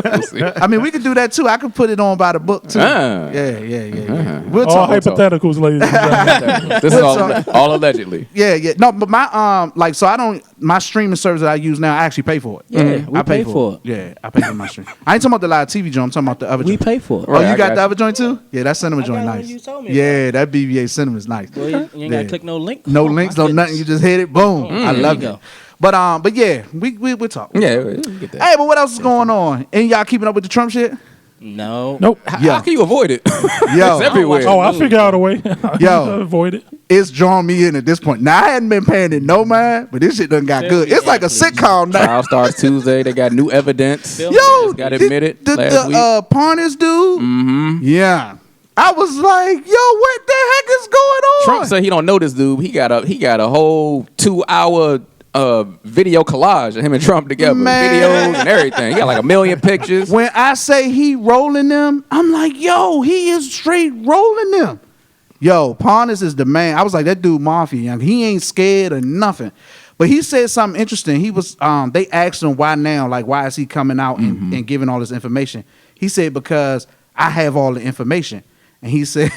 We'll see. I mean, we could do that too. I could put it on by the book too. Ah. Yeah. We'll All talk. hypotheticals, ladies and gentlemen. This is all allegedly. Yeah. No, but my so I don't my streaming service that I use now. I actually pay for it. Yeah, we I pay for it. Yeah, I pay for my stream. I ain't talking about the live TV joint. I'm talking about the other. We joint. pay for it. Oh, Right, you I got got the you. other joint too? Yeah, that cinema I joint got one nice. you told me Yeah, that BBA cinema is nice. Well, you ain't Yeah. gotta click no link. No Oh, links, my no nothing. goodness. You just hit it. Boom. I there love you it. go. But yeah, we'll talk. Yeah, we get that. Hey, but what else is going on? Ain't y'all keeping up with the Trump shit? No. Nope. How can you avoid it? Yo. It's everywhere. Oh, I'll figure out a way. Yo. Avoid it. It's drawing me in at this point. Now I hadn't been paying it no mind, but this shit done got good. It's like a sitcom now. Trial starts Tuesday. They got new evidence. Yo, Yo, Got admitted last week. Parnas dude. Mm-hmm. Yeah, I was like, yo, what the heck is going on? Trump said he don't know this dude. He got a whole 2-hour video collage of him and Trump together, Man. videos and everything. He got like 1 million pictures. When I say he rolling them, I'm like, yo, he is straight rolling them. Yo, Parnas is the man. I was like, that dude mafia, young. He ain't scared or nothing. But he said something interesting. He was, they asked him why now, like why is he coming out and giving all this information? He said because I have all the information, and he said,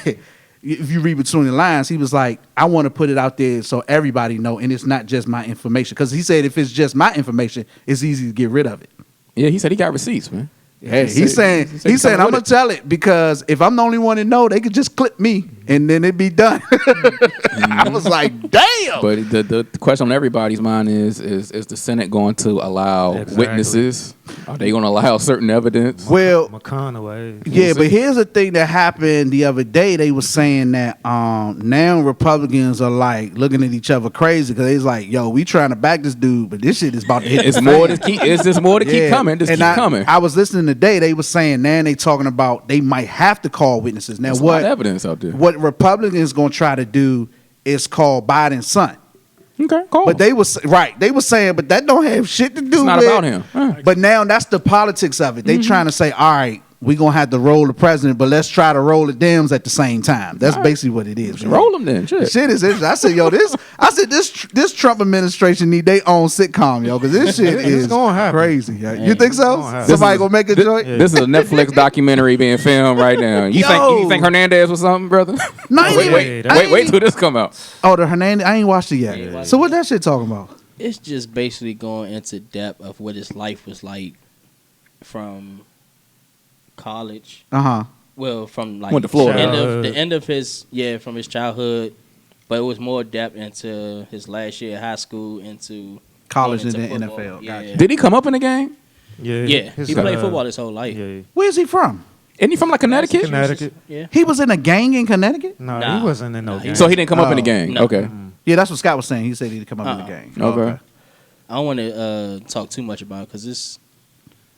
if you read between the lines, he was like, I want to put it out there so everybody know, and it's not just my information. Because he said if it's just my information, it's easy to get rid of it. Yeah, he said he got receipts, man. Yeah, he's saying I'm gonna tell it because if I'm the only one to know, they could just clip me and then it'd be done. I was like, damn. But the question on everybody's mind is the Senate going to allow witnesses? Are they going to allow certain evidence? Well, McConaughey. yeah, but here's the thing that happened the other day. They were saying that now Republicans are like looking at each other crazy because they's like, yo, we trying to back this dude, but this shit is about to hit. It's more to keep. It's just more to keep coming. Just keep coming. I was listening today. They were saying now they talking about they might have to call witnesses. Now There's what a lot of evidence out there. What Republicans gonna try to do is call Biden's son. Okay, call. But they was right. They were saying, but that don't have shit to do It's not with about him. But now that's the politics of it. They trying to say, all right, we gonna have to roll the president, but let's try to roll the Dems at the same time. That's basically what it is. Roll them then. Shit. Shit is interesting. I said, yo, this Trump administration need their own sitcom, yo, because this shit is gonna happen. crazy. Yo. You think so? happen. Somebody gonna make a joint? This is a Netflix documentary being filmed right now. You think Hernandez was something, brother? No, I ain't- Wait till this come out. Oh, the Hernandez. I ain't watched it yet. watched So what that shit talking about? It's just basically going into depth of what his life was like from college. Well, from like Went to Florida. the end of his from his childhood, but it was more depth into his last year of high school, into College going and into then football. NFL. Yeah, Gotcha. Did he come up in the game? yeah. His, He played football his whole life. Yeah. Where's he from? Isn't he from like Connecticut? Connecticut. Yeah. He was in a gang in Connecticut? No, Nah. he wasn't in no game. So he didn't come up in the gang. No. Okay. Yeah, that's what Scott was saying. He said he'd come up in the gang. Okay. I don't want to talk too much about it because it's.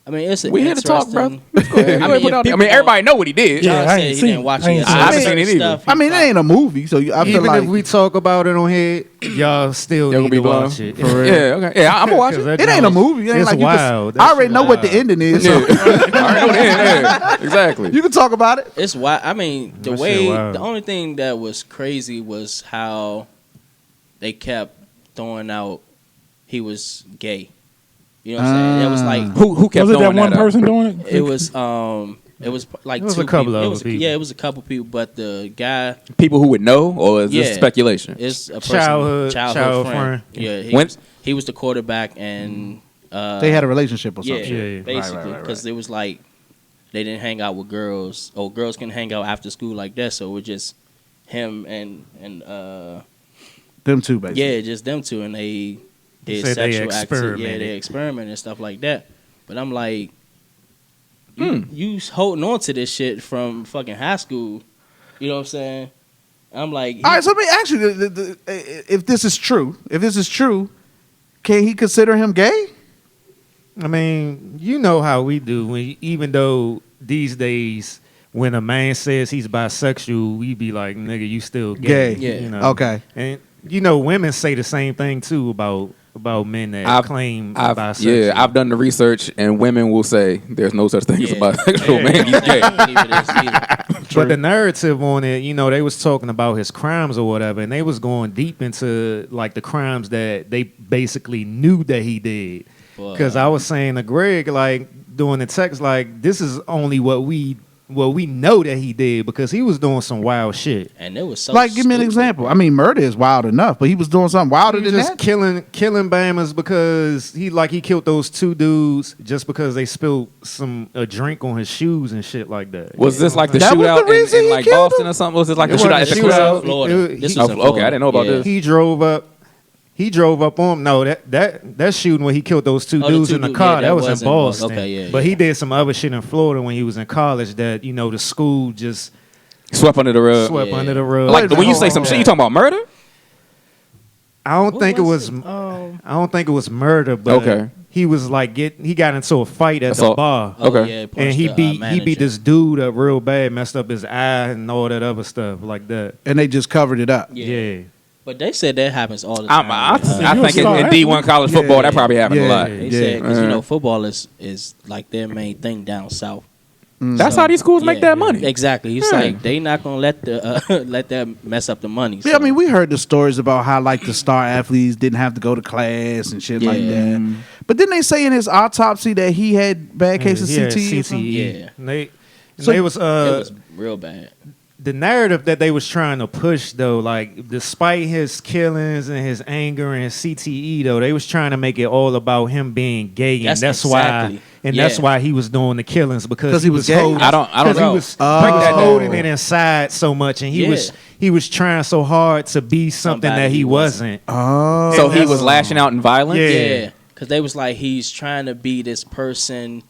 I mean, it's We here to talk, bro. interesting- I mean, everybody know what he did. Yeah, John I said ain't he seen didn't it. watch I ain't it. seen it. I haven't seen it either. I mean, it ain't a movie, so I feel Even like if we talk about it on here, y'all still Y'all gonna need be to blown? watch it. Yeah, okay. Yeah, I'm gonna watch 'Cause it. that it ain't a joint- movie. It ain't it's like you wild. I already know what the ending is. Yeah. So I already know the end. Yeah, exactly. you can talk about it. It's wild. I mean, the That shit way wild. the only thing that was crazy was how they kept throwing out he was gay. You know what I'm saying? It was like Who kept Was it that throwing one out? person doing it? it was like It was two a couple people. of It was people. it was a couple people, but the guy People who would know, or is this Yeah. speculation? is a person, Childhood friend. Yeah, When- he was the quarterback, and They had a relationship or yeah, something. Yeah. basically because it was like they didn't hang out with girls, or girls can hang out after school like that. So it was just him and Them two, basically. yeah, just them two, and they did said they sexual activity. Yeah, experimented. they experiment and stuff like that. But I'm like, you holding on to this shit from fucking high school. You know what I'm saying? I'm like, All right, so let me ask you: if this is true, can he consider him gay? I mean, you know how we do. Even though these days, when a man says he's bisexual, we be like, "Nigga, you still gay?" Gay. Yeah. You know? Okay. And you know, women say the same thing too about men that claim bisexual. Yeah, I've done the research, and women will say there's no such thing as a Yeah. bisexual man. He's gay. I don't believe it is either. But the narrative on it, you know, they was talking about his crimes or whatever, and they was going deep into like the crimes that they basically knew that he did. Because I was saying to Greg, like doing the text, like this is only what we know that he did, because he was doing some wild shit. And it was so Like, give me an stupid. example. I mean, murder is wild enough, but he was doing something wilder He was than just that. killing Bammers because he killed those two dudes just because they spilled a drink on his shoes and shit like that. Was this like the That was the shootout reason in he like killed Boston him? or something? Was it like It the shootout at wasn't the a shootout. club? Florida. It- This he- was in okay, I Florida. didn't know about Yeah. this. He drove up on that shooting where he killed those two Oh, the dudes two in the dudes, car. yeah, that was in Boston. Okay, yeah, But yeah. he did some other shit in Florida when he was in college that, you know, the school just Swept under the rug. swept Yeah. under the rug. Like when you say some shit, you talking about murder? I don't What think it was was. it? I don't think it was murder, but Okay. he was like he got into a fight at the Assault. bar, Oh, Okay. yeah, and punched he the, beat manager. this dude up real bad, messed up his eye and all that other stuff like that. And they just covered it up. Yeah. Yeah. But they said that happens all the time. I you're a think star in D1 college football, that probably happens a lot. They said because football is like their main thing down south. That's how these schools make that money. Exactly. It's like they not gonna let let that mess up the money. Yeah, I mean, we heard the stories about how like the star athletes didn't have to go to class and shit like that. But didn't they say in his autopsy that he had bad cases of CTE? Or something? Yeah. They was it was real bad. the narrative that they was trying to push though, like despite his killings and his anger and his CTE though, they was trying to make it all about him being gay, and that's why he was doing the killings because he was gay? holding, I don't know. he was holding it inside so much, and he was trying so hard to be something that he wasn't. Oh, So he was lashing out in violence. Yeah, because they was like he's trying to be this person.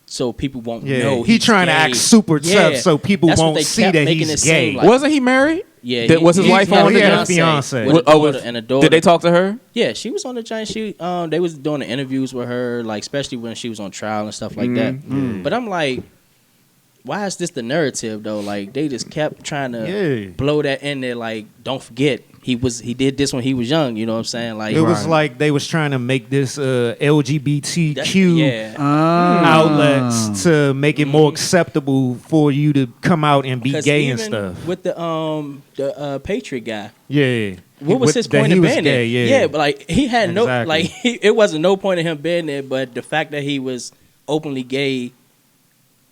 So people won't know he trying to act super tough, so people won't see that he's gay. Like. Wasn't he married? Yeah, was his wife on the the his fiance? With a daughter and a daughter. Did they talk to her? Yeah, she was on the giant. She they was doing the interviews with her, like especially when she was on trial and stuff like that. But I'm like, why is this the narrative though? Like they just kept trying to blow that in there. Like don't forget he did this when he was young. You know what I'm saying? Like it was like they was trying to make this LGBTQ outlets to make it more acceptable for you to come out and be gay and stuff. With the Patriot guy. Yeah. What was his point of being there? Yeah, but like he had it wasn't no point of him being there, but the fact that he was openly gay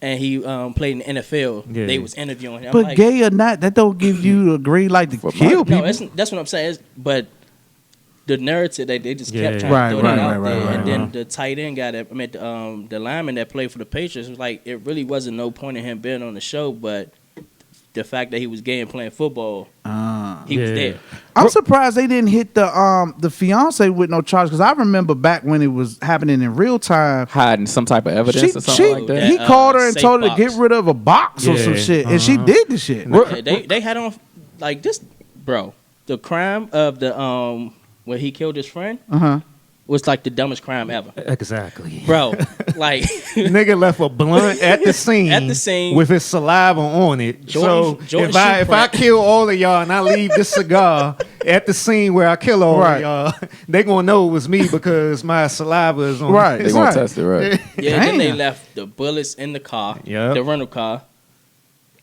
and he played in the NFL, they was interviewing him. But like, gay or not, that don't give you a green light to kill people. No, that's what I'm saying. But the narrative they just kept trying to throw that out there, and then the tight end guy that the lineman that played for the Patriots was like, it really wasn't no point in him being on the show, but the fact that he was gay and playing football, he was there. I'm surprised they didn't hit the fiance with no charge, because I remember back when it was happening in real time, hiding some type of evidence or something like that. He called her and told her box. to get rid of a box or some shit, and she did the shit. They had on like this, bro. The crime of the where he killed his friend was like the dumbest crime ever. Exactly. Bro, like nigga left a blunt at the scene with his saliva on it. Jordan if I kill all of y'all and I leave this cigar at the scene where I kill all of y'all, they gonna know it was me because my saliva is on it. They gonna test it, right? Yeah, then they left the bullets in the car, the rental car.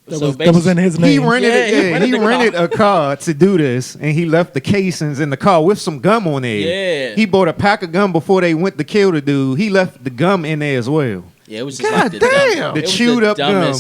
That was in his name. He rented a car to do this, and he left the casings in the car with some gum on there. Yeah. He bought a pack of gum before they went to kill the dude. He left the gum in there as well. Yeah, it was just like the chewed up gum.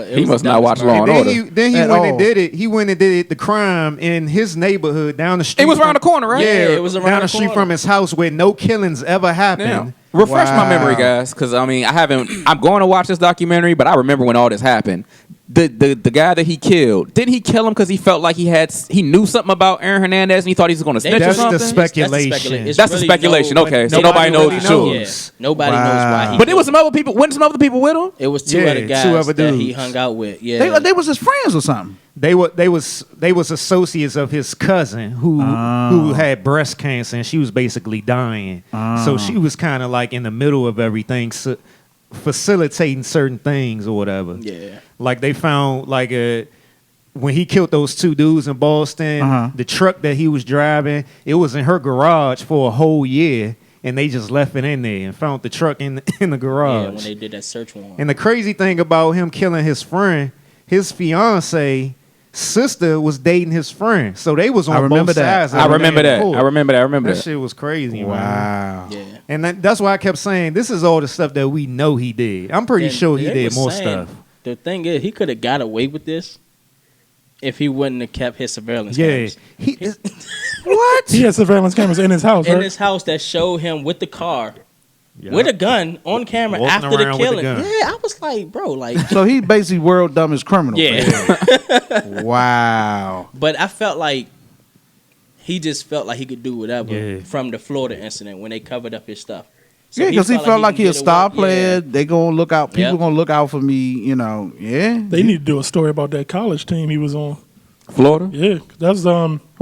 He must not watch Law and Order. Then he went and did it. He went and did the crime in his neighborhood down the street. It was around the corner, right? Yeah, it was around down the street from his house where no killings ever happened. Now, refresh my memory, guys, because I mean, I'm going to watch this documentary, but I remember when all this happened. The guy that he killed, didn't he kill him because he felt like he knew something about Aaron Hernandez and he thought he was going to snitch or something? That's the speculation. That's the speculation. Okay, so nobody knows for sure. Yeah. Nobody knows why. But there was some other people. Wasn't some other people with him? It was two other guys that he hung out with. Yeah, they was his friends or something. They was associates of his cousin who had breast cancer, and she was basically dying. So she was kind of like in the middle of everything, facilitating certain things or whatever. Yeah. Like they found when he killed those two dudes in Boston, the truck that he was driving, it was in her garage for a whole year, and they just left it in there and found the truck in the garage. Yeah, when they did that search warrant. And the crazy thing about him killing his friend, his fiance sister was dating his friend, so they was on both sides. I remember that. That shit was crazy. Wow. Man. Yeah. And that's why I kept saying this is all the stuff that we know he did. I'm pretty sure he did more stuff. The thing is, he could have got away with this if he wouldn't have kept his surveillance cameras. What? He had surveillance cameras in his house, in his house that showed him with the car. Yep. With a gun on camera walking after the killing. Yeah, I was like, bro, like. So he basically world dumbest criminal. Yeah. Wow. But I felt like he just felt like he could do whatever from the Florida incident when they covered up his stuff. So because he felt like he a star player. Yeah. They gonna look out. People gonna look out for me. You know. Yeah. They need to do a story about that college team he was on. Florida? Yeah, that's Who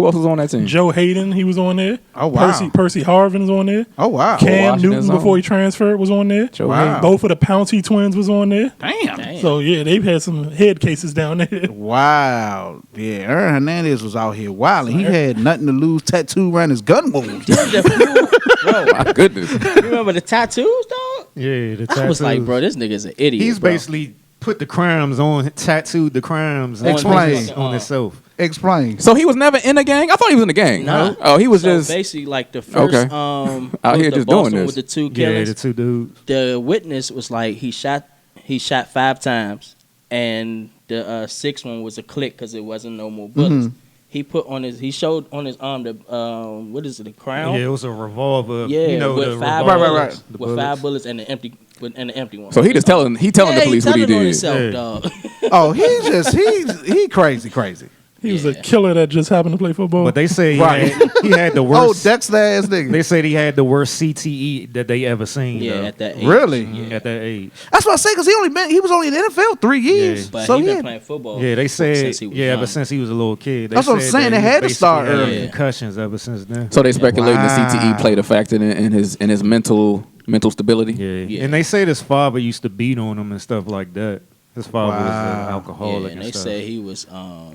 else was on that team? Joe Hayden. He was on there. Oh, wow. Percy Harvin's on there. Oh, wow. Cam Washington Newton zone. before he transferred was on there. Joe Wow. Hayden. Both of the Pouncey twins was on there. Damn. So yeah, they've had some head cases down there. Wow. Yeah, Aaron Hernandez was out here wild. He had nothing to lose, tattoo around his gun wounds. Bro, My goodness. you remember the tattoos, dog? Yeah, the I was like, tattoos. bro, this nigga's an idiot. He's bro. basically put the crimes on, tattooed the crimes Explain. on himself. Explain. So he was never in a gang? I thought he was in a gang. Nah. Oh, he was So just basically like the first Okay. out here just doing this. with the two Yeah, killings. the two dudes. The witness was like he shot 5 times, and the sixth one was a click because it wasn't no more bullets. He showed on his arm the what is it, the crown? Yeah, it was a revolver. Yeah, you know, with the 5 revolver, bullets, the with bullets. 5 bullets and the empty one. so he just telling the police what he telling on did. himself, Yeah. dog. Oh, he crazy. He was a killer that just happened to play football. But they say he, Right. he had the Oh, worst. Dexter ass nigga. They said he had the worst CTE that they ever seen. Yeah, though. at that age. Really? Yeah. At that age. That's what I say, because he was only in the NFL 3 years. Yeah. But So he been yeah. playing football. Yeah, they said. since he was young. Ever since he was a little kid. They That's what I'm said saying, that they he had to start basically had early. concussions ever since then. So they speculating Wow. the CTE played a factor in his mental stability. Yeah. Yeah. And they say his father used to beat on him and stuff like that. His father was Wow. an alcoholic Yeah, and and they stuff. say he was.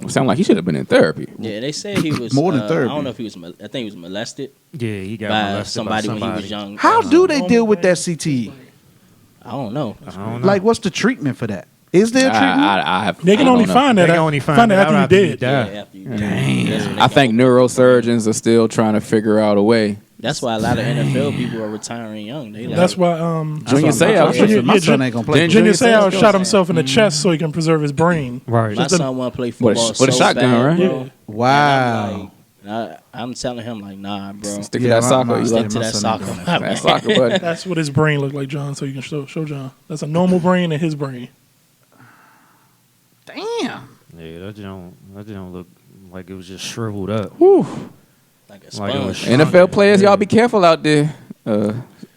Sound like he should have been in therapy. Yeah, they said he was More than I therapy. don't know if he was. I think he was molested Yeah, he got by molested somebody, by when he was young. How do they deal with that CTE? I don't know. I don't know. Like, what's the treatment for that? Is there a treatment? they can I only don't know. find They that can only find it after out you after you dead. die. Yeah, after you That's when they I think go. neurosurgeons are still trying to figure out a way. That's why a lot of NFL people are retiring young. They like, That's why Junior Seau. Yeah, My yeah, son ain't gonna play. Then Junior Junior Seau Seau shot himself in the chest so he can preserve his brain. Right. my son want to play football With a so shotgun, bad, right? bro. Yeah. Wow. I'm telling him like, nah, bro. Stick to Yeah, that my- soccer. my- You stick like to that soccer. that soccer, buddy. That's what his brain looked like, John. So you can show John. That's a normal brain and his brain. Damn. Yeah, that don't look like it was just shriveled up. Like a Like it was sponge. NFL players, y'all be careful out there.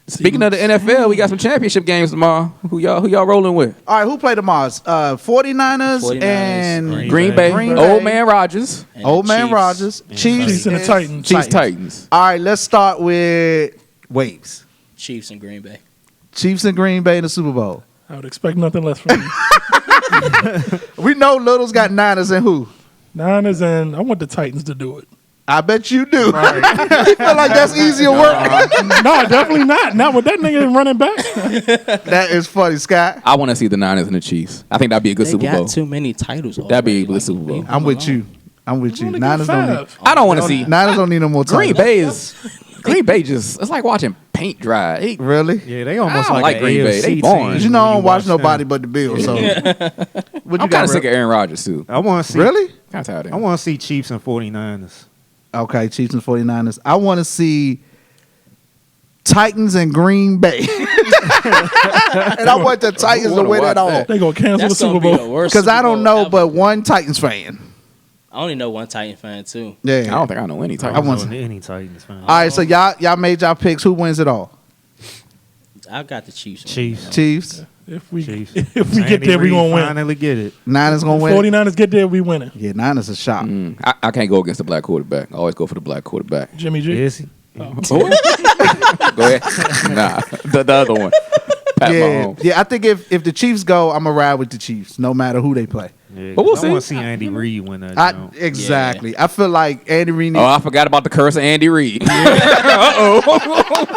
Speaking of the NFL, we got some championship games tomorrow. Who y'all rolling with? All right, who played tomorrow? 49ers 49ers, and Green Bay. Green Old Bay. man Rogers. And Old the Man Chiefs. Rogers. Chiefs Chiefs and the Titans. Chiefs Titans. All right, let's start with Waves. Chiefs and Green Bay. Chiefs and Green Bay in the Super Bowl. I would expect nothing less from you. We know Little's got Niners and who? Niners and I want the Titans to do it. I bet you do. You feel like that's easier work? No, definitely not. Not with that nigga running back. That is funny, Scott. I want to see the Niners and the Chiefs. I think that'd be a good They Super got Bowl. too many titles. That'd be a already. good Super Bowl. leave I'm them with alone. you. I'm with you. Only got Niners don't need. 5. I don't want to see Niners don't need no more Green titles. Bay just it's like watching paint dry. They- Really? Yeah, they almost I don't like an Green Bay. AFC They boring. team You know I when don't watch them. nobody but the Bills. So what you I'm got, kind of sick Rip? of Aaron Rodgers too. I want to see. Really? Kind of tired of I him. want to see Chiefs and 49ers. Okay, Chiefs and 49ers. I want to see Titans and Green Bay. And I want the Titans to wanna win watch it all. that. They gonna cancel That's the Super gonna be the Bowl. worst Because I Super don't Bowl know ever. but one Titans fan. I only know one Titan fan too. Yeah. I don't think I know any I Titans. don't want- know any Titans fan. All right, so y'all made y'all picks. Who wins it all? I got the Chiefs. Chiefs. Chiefs. If we Chiefs. if we get Andy there, we Reid gonna win. Finally get it. Niners gonna win. 49ers get there, we winning. Yeah, Niners a shot. I can't go against the black quarterback. I always go for the black quarterback. Jimmy G. Is he? Go ahead. Nah, the other one. Pat Yeah, Mahomes. yeah. I think if the Chiefs go, I'm gonna ride with the Chiefs, no matter who they play. Yeah, But we'll 'cause I want to see. see Andy Reid win that. joint. Exactly. I feel like Andy Reid. Oh, I forgot about the curse of Andy Reid.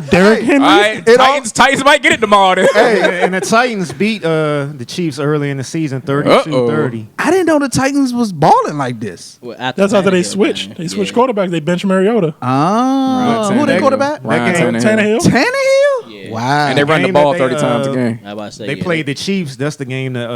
Derrick Henry. All right, It Titans might get it tomorrow. Then. And the Titans beat the Chiefs early in the season, 32-30. I didn't know the Titans was balling like this. Well, That's after they Tannehill, switched. man. They switched Yeah. quarterbacks. They bench Mariota. Oh, who they Tannehill. quarterback? Ryan That Tannehill. Tannehill. Tannehill. Yeah. Wow. And they run the Game ball that they, 30 times a game. I about to say They yeah, played the Chiefs. That's the game that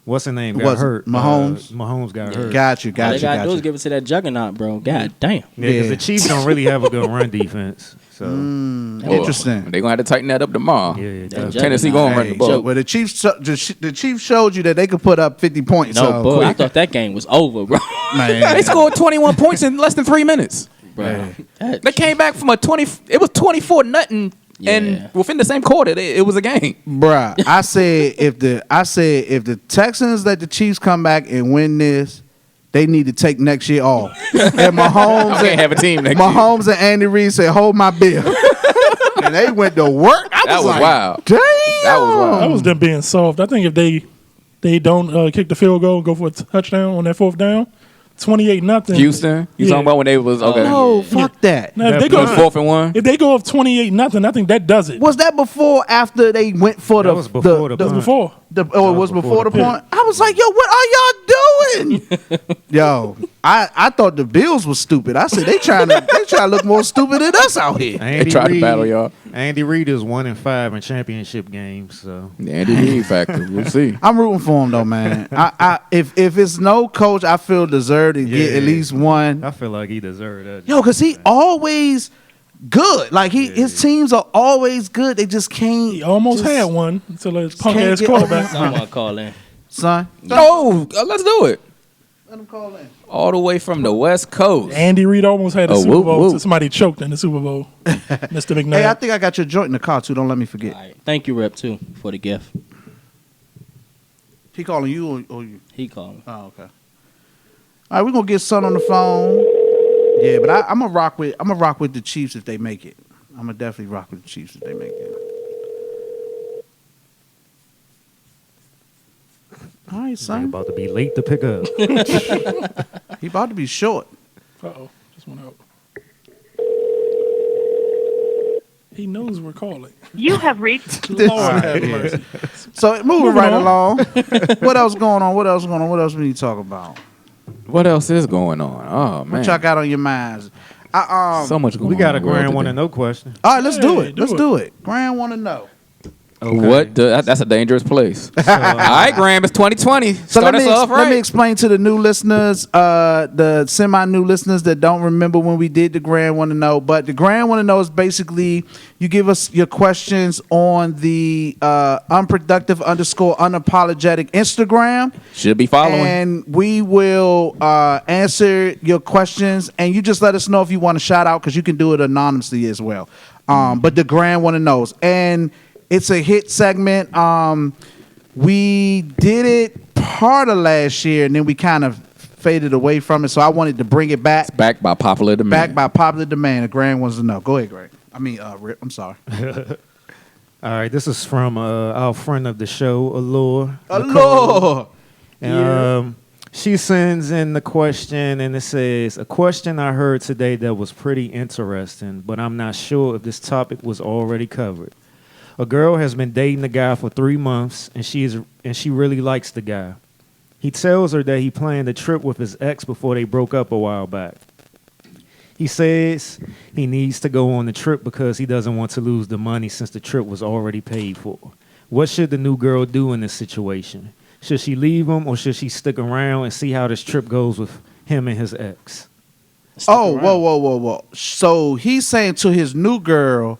what's the name got Was it hurt. Mahomes? Mahomes got hurt. Got you. All Got they you. gotta Got do is you. give it to that juggernaut, bro. God damn. Yeah, because Yeah. the Chiefs don't really have a good run defense. So Interesting. They're going to have to tighten that up tomorrow. yeah, it That does. juggernaut. Tennessee going to run the Hey, ball. well, the Chiefs showed you that they could put up 50 points. No, so boy, I thought that game was over, bro. man. They scored 21 points in less than 3 minutes. bro. That- They came back from a 20. It was 24-0, Yeah. and within the same quarter, it was a game. Bruh, I said if the Texans let the Chiefs come back and win this, they need to take next year off. And Mahomes I can't have a team next year. Mahomes and Andy Reid said, hold my bill. And they went to work. That was like, wild. Damn. That was wild. That was them being soft. I think if they don't kick the field goal and go for a touchdown on that 4th down, 28-0. Houston? You Yeah. talking about when they was okay? No, fuck that. Now, if That they It go was 4th and 1. if they go up 28-0, I think that does it. Was that before or after they went for That was before the That was punt. before. it was before the point? I was like, yo, what are y'all doing? Yo, I thought the Bills was stupid. I said they trying to look more stupid than us out here. They tried to battle y'all. Andy Reid is 1-5 in championship games, so The Andy Reid factor. We'll see. I'm rooting for him though, man. If it's no coach, I feel deserved to get at least one. I feel like he deserved that. Yo, cause he always good. Like his teams are always good. They just can't. He almost just- had one until his punk can't ass get quarterback. Someone call in. son. No, let's do it. Let him call in. All the way from the West Coast. Andy Reid almost had a Oh, Super whoop, Bowl whoop. until somebody choked in the Super Bowl. Mr. McNabb. Hey, I think I got your joint in the car too. Don't let me forget. All right. Thank you, Rep, too, for the gift. He calling you or you? He called me. Oh, okay. All right, we're gonna get Son on the phone. Yeah, but I'm gonna rock with the Chiefs if they make it. I'm gonna definitely rock with the Chiefs if they make it. All right, They're son. about to be late to pick up. He about to be short. Uh-oh. Just went out. He knows we're calling. You have reached. Lord have mercy. So moving Moving right on. along. What else going on? What else we need to talk about? What else is going on? Oh man, What y'all got on your minds? so much going on. We got a in the world grand one today. and no question. All right, let's do Hey, it. do Let's it. do it. Grand want to know. What? That's a dangerous place. All right, Graham, it's 2020. So Start us off right. let me explain to the new listeners, the semi-new listeners that don't remember when we did the Grand Want to Know. But the Grand Want to Know is basically you give us your questions on the unproductive_unapologetic Instagram. Should be following. And we will answer your questions, and you just let us know if you want to shout out because you can do it anonymously as well. But the Grand Want to Knows, and it's a hit segment. We did it part of last year, and then we kind of faded away from it. So I wanted to bring it back. It's backed by popular demand. Back by popular demand. The Grand wants to know. Go ahead, Greg. Rip. I'm sorry. All right, this is from our friend of the show, Allure. Allure. And, she sends in the question, and it says, a question I heard today that was pretty interesting, but I'm not sure if this topic was already covered. A girl has been dating a guy for 3 months, and she really likes the guy. He tells her that he planned a trip with his ex before they broke up a while back. He says he needs to go on the trip because he doesn't want to lose the money since the trip was already paid for. What should the new girl do in this situation? Should she leave him or should she stick around and see how this trip goes with him and his ex? Oh, whoa. So he's saying to his new girl,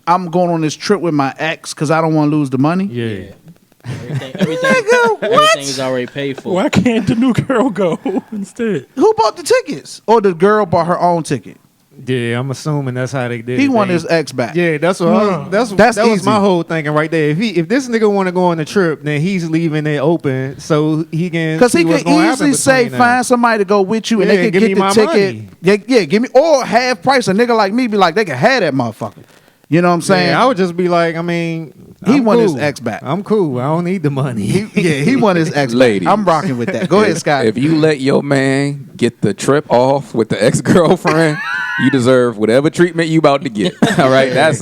I'm going on this trip with my ex because I don't want to lose the money. Yeah. Everything is already paid for. Why can't the new girl go instead? Who bought the tickets? Or the girl bought her own ticket? Yeah, I'm assuming that's how they did it. He wanted his ex back. Yeah, that's what That's that was easy. my whole thinking right there. If this nigga want to go on the trip, then he's leaving it open so he can Because see he what's could gonna happen easily say, between them. find somebody to go with you and Yeah, they give can me get my the ticket. money. Yeah, give me, or half price. A nigga like me be like, they can have that motherfucker. You know what I'm saying? Yeah, I would just be like, I mean, He I'm want his cool. ex back. I'm cool. I don't need the money. he want his ex back. Ladies. I'm rocking with that. Go ahead, Scott. If you let your man get the trip off with the ex-girlfriend, you deserve whatever treatment you about to get. All right, that's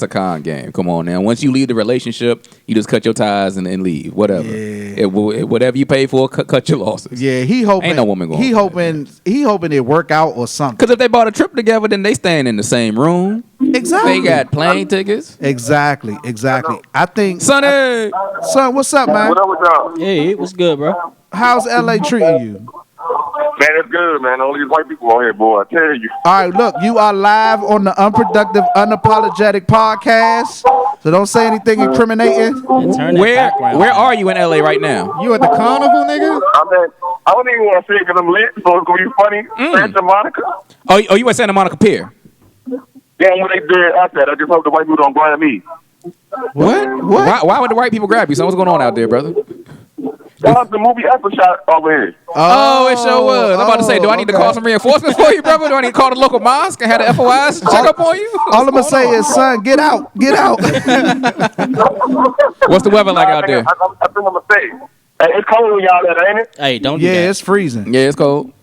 a con game. Come on now. Once you leave the relationship, you just cut your ties and leave. Whatever. Yeah. Whatever you pay for, cut your losses. Yeah, he hoping. Ain't no woman going He for hoping. He hoping it work out or something. Because if they bought a trip together, then they staying in the same room. Exactly. They got plane tickets. Exactly. I think. Sonny. Son, what's up, man? What up with y'all? Hey, it was good, bro. How's LA treating you? Man, it's good, man. All these white people on here, boy. I tell you. All right, look, you are live on the Unproductive, Unapologetic podcast. So don't say anything incriminating. And turn that Where background where on. are you in LA right now? You at the carnival, nigga? I don't even want to say it because I'm lit, so it's going to be funny. Santa Monica. Oh, you at Santa Monica Pier? Damn, what they did, I said, I just hope the white people don't blind me. What? Why would the white people grab you? So what's going on out there, brother? That was the movie Shot over here. Oh, it sure was. I'm about to say, do I need to call some reinforcements for you, brother? Do I need to call the local mosque and have the FOIs check up on you? All I'm gonna say is, son, get out, get out. What's the weather like out there? I think I'm gonna say. Hey, it's cold when y'all there, ain't it? Hey, don't do Yeah, that. it's freezing. Yeah, it's cold.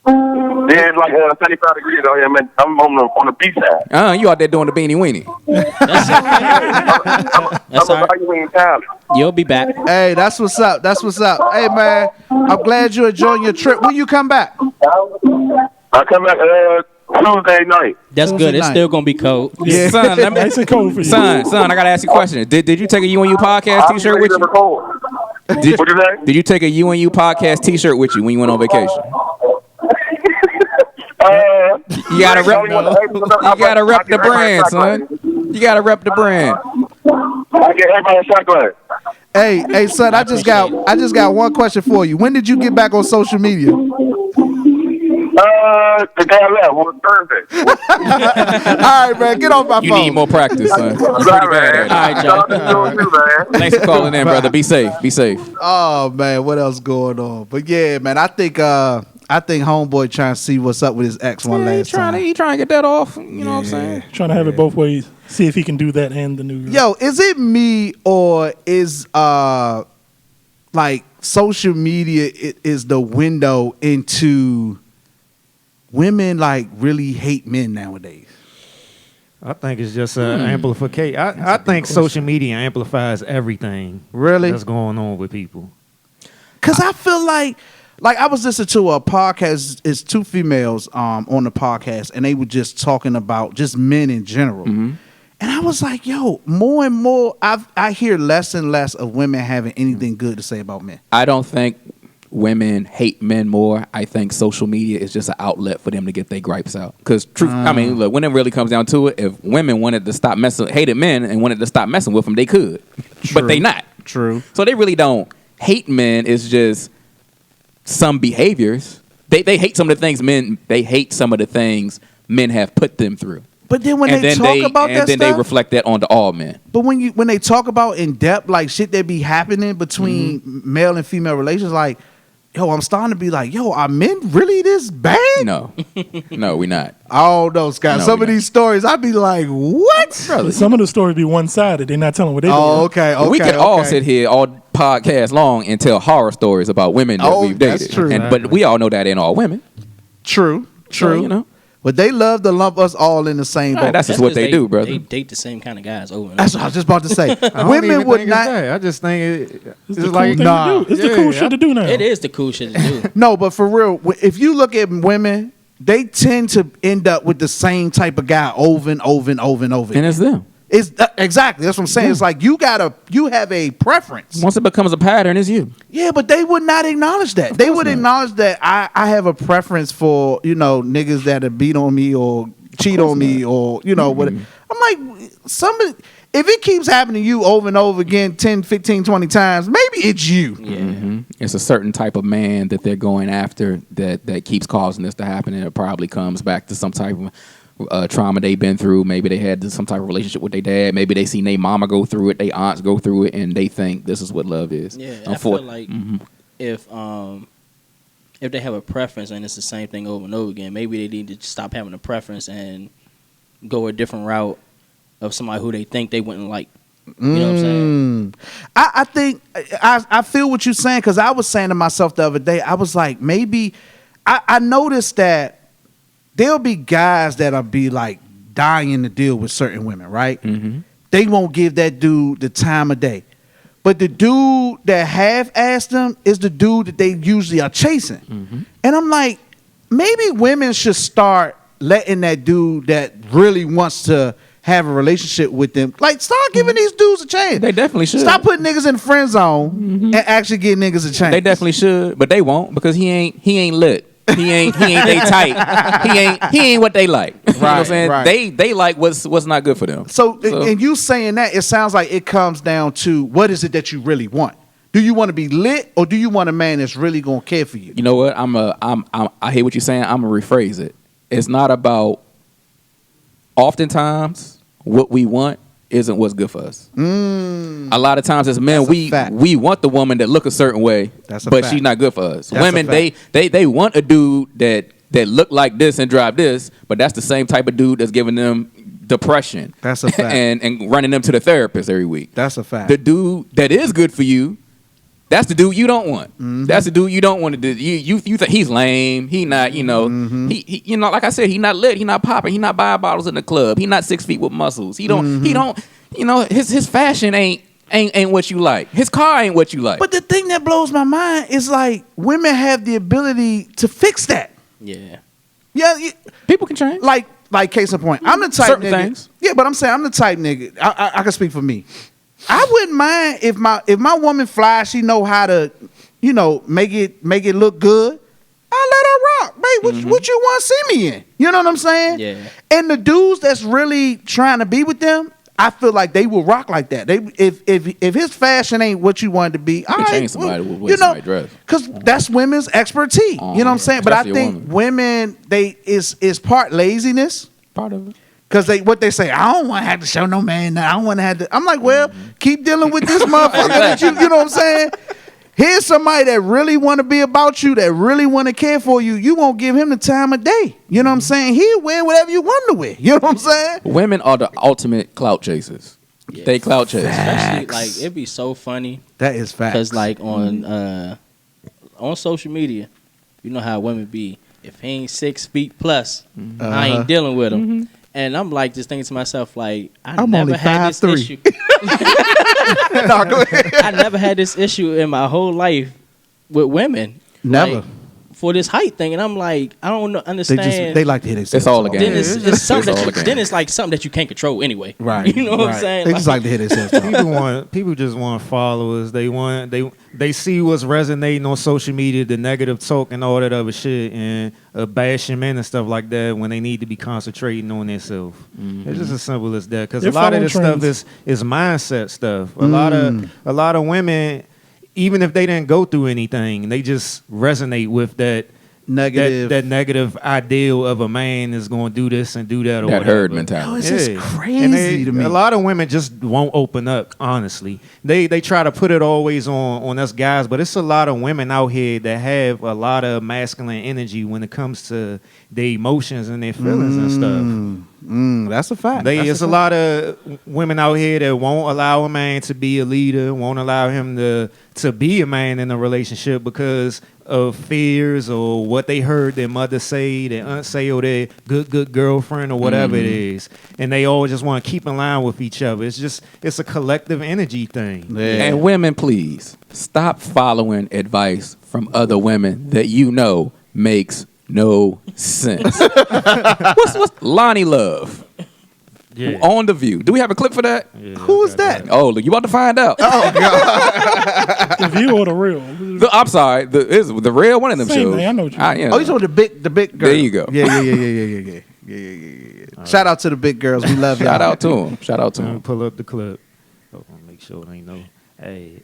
Yeah, it's like 75 degrees out here, man. I'm on the beach side. You out there doing the beanie weenie. That's all right. evaluating talent. You'll be back. Hey, that's what's up. That's what's up. Hey, man, I'm glad you're enjoying your trip. When you come back? I come back Tuesday night. That's Tuesday good. It's night. still gonna be cold. Yeah. Son, let me, Nice and cold for you. son, I gotta ask you a question. Did you take a UNU podcast T-shirt with you? What you say? Did you take a UNU podcast T-shirt with you when you went on vacation? You gotta rep. You gotta rep the brand, son. You gotta rep the brand. I get everybody a shot glass. Hey, son, I just got one question for you. When did you get back on social media? The day I left was Thursday. All right, man, get off my You phone. need more practice, son. You're pretty bad at it. All right, Joe. Thanks for calling in, brother. Be safe. Be safe. Oh man, what else going on? But yeah, man, I think homeboy trying to see what's up with his ex one last time. He trying to get that off. You know what I'm saying? Trying to have it both ways. See if he can do that and the new girl. Yo, is it me or is like social media is the window into women like really hate men nowadays? I think it's just amplification. I think social media amplifies everything. Really? That's going on with people. Cause I feel like I was listening to a podcast. It's two females on the podcast, and they were just talking about just men in general. Mm-hmm. And I was like, yo, more and more, I hear less and less of women having anything good to say about men. I don't think women hate men more. I think social media is just an outlet for them to get their gripes out. Because I mean, look, when it really comes down to it, if women wanted to stop hated men and wanted to stop messing with them, they could. True. But they not. True. So they really don't hate men. It's just some behaviors. They hate some of the things men have put them through. But then when they talk about that then stuff, they reflect that onto all men. but when they talk about in depth, like shit that be happening between male and female relations, like, yo, I'm starting to be like, yo, are men really this bad? No, we not. I don't know, Scott. No, Some we of these stories, I'd be like, what? Brother, Some of the stories be one-sided. They're not telling what they do. Oh, okay. we could all sit here all podcast long and tell horror stories about women that we've dated. that's true. But we all know that ain't all women. True. So, you know. But they love to lump us all in the same boat. That's just what they do, brother. They date the same kind of guys over and That's over. what I was just about to say. I don't Women even would think it's not. that. I just think It's it's the cool like thing to do. It's the cool shit to do now. It is the cool shit to do. No, but for real, if you look at women, they tend to end up with the same type of guy over and over and over and over. And it's them. It's exactly that's what I'm saying. It's like you have a preference. Once it becomes a pattern, it's you. Yeah, but they would not acknowledge that. They would acknowledge that I have a preference for niggas that beat on me or cheat on me or what. I'm like if it keeps happening to you over and over again 10, 15, 20 times, maybe it's you. Yeah. Mm-hmm. It's a certain type of man that they're going after that keeps causing this to happen, and it probably comes back to some type of trauma they've been through. Maybe they had some type of relationship with their dad. Maybe they seen their mama go through it, their aunts go through it, and they think this is what love is. Yeah, I feel like if they have a preference and it's the same thing over and over again, maybe they need to stop having a preference and go a different route of somebody who they think they wouldn't like. You know what I'm saying? I think I feel what you're saying, because I was saying to myself the other day, I was like, maybe I noticed that there'll be guys that'll be like dying to deal with certain women, right? Mm-hmm. They won't give that dude the time of day. But the dude that half-assed them is the dude that they usually are chasing. Mm-hmm. And I'm like, maybe women should start letting that dude that really wants to have a relationship with them, like, start giving these dudes a chance. They definitely should. Stop putting niggas in the friend zone and actually give niggas a chance. They definitely should, but they won't, because he ain't lit. He ain't they tight. He ain't what they like. You know what I'm saying? Right. They like what's not good for them. So, and you saying that, it sounds like it comes down to, what is it that you really want? Do you want to be lit, or do you want a man that's really gonna care for you? You know what? I hear what you're saying. I'm gonna rephrase it. It's not about. Oftentimes, what we want isn't what's good for us. A lot of times as men, That's a we want the woman that look a certain way, That's a but fact. she's not good for us. That's a Women, fact. they want a dude that look like this and drive this, but that's the same type of dude that's giving them depression. That's a fact. and running them to the therapist every week. That's a fact. The dude that is good for you, that's the dude you don't want. That's the dude you don't want to do. You think he's lame. He not, you know, he you know, like I said, he not lit. He not popping. He not buying bottles in the club. He not 6 feet with muscles. He don't, you know, his fashion ain't what you like. His car ain't what you like. But the thing that blows my mind is like women have the ability to fix that. Yeah. Yeah, People can change. like case in point. I'm the type Certain nigga. things. Yeah, but I'm saying I'm the type nigga. I can speak for me. I wouldn't mind if my woman fly. She know how to, you know, make it look good. I let her rock, babe. What you want to see me in? You know what I'm saying? Yeah. And the dudes that's really trying to be with them, I feel like they will rock like that. They if his fashion ain't what you want it to be, can change somebody with the way somebody dress. because that's women's expertise. You know what I'm saying? But I Especially a think women is part laziness. Part of it. Cause what they say, I don't want to have to show no man. I don't want to have to. I'm like, well, keep dealing with this motherfucker. That you know what I'm saying? Here's somebody that really want to be about you, that really want to care for you. You won't give him the time of day. You know what I'm saying? He'll wear whatever you want to wear. You know what I'm saying? Women are the ultimate clout chasers. Yeah. They clout chase. Especially like it'd be so funny That is fact. because like on social media, you know how women be. If he ain't 6 feet plus, I ain't dealing with him. And I'm like just thinking to myself, like I'm never only had this 5'3". issue. No, go ahead. I never had this issue in my whole life with women. Never. Like, for this height thing, and I'm like, I don't understand. They like to hit it. It's all a game. then it's something It's all that a game. then it's like something that you can't control anyway. Right. You know what I'm saying? They just like to hit it. People just want followers. They see what's resonating on social media, the negative talk and all that other shit, and bashing men and stuff like that when they need to be concentrating on themselves. It's just as simple as that. Because a They're lot of this following stuff is mindset stuff. A lot of women, even if they didn't go through anything, they just resonate with that. Negative. That negative ideal of a man is going to do this and do that or That whatever. herd mentality. It's just And crazy to me. A lot of women just won't open up, honestly. They try to put it always on us guys, but it's a lot of women out here that have a lot of masculine energy when it comes to their emotions and their feelings and stuff. That's a fact. There's a lot of women out here that won't allow a man to be a leader, won't allow him to be a man in a relationship because of fears or what they heard their mother say, their aunt say, or their good girlfriend or whatever it is. And they all just want to keep in line with each other. It's a collective energy thing. Yeah. And women, please stop following advice from other women that you know makes no sense. what's Lonnie Love Yeah. on The View? Do we have a clip for that? Yeah, Who is that? Oh, look, you about to find out. The View or the Real? I'm sorry, the real one of them Same shows. thing, I know what you mean. Oh, you talking the big girl? There you go. Yeah. Shout out to the big girls. We love y'all. Shout out to him. Shout out to Let me him. pull up the clip. Oh, make sure it ain't no. Hey.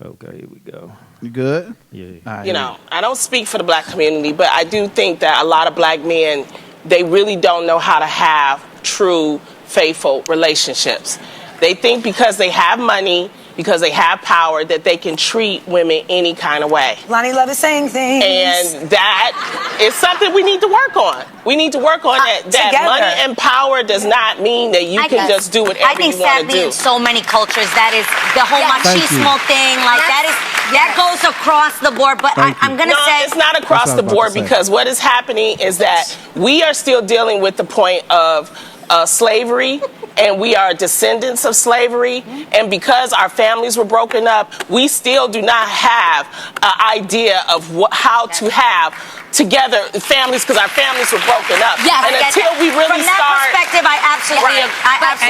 Okay, here we go. You good? Yeah. All right. You know, I don't speak for the black community, but I do think that a lot of black men, they really don't know how to have true, faithful relationships. They think because they have money, because they have power, that they can treat women any kind of way. Lonnie Love is saying things. And that is something we need to work on. We need to work on that. That Together. money and power does not mean that you can just do whatever I think you want to sadly do. in so many cultures that is the whole machismo thing, like that goes across the board. But I'm gonna say it's not across That's the what I was about to board say. because what is happening is that we are still dealing with the point of slavery, and we are descendants of slavery, and because our families were broken up, we still do not have an idea of how to have together families because our families were broken up. Yes, and until we really from that start. perspective, I absolutely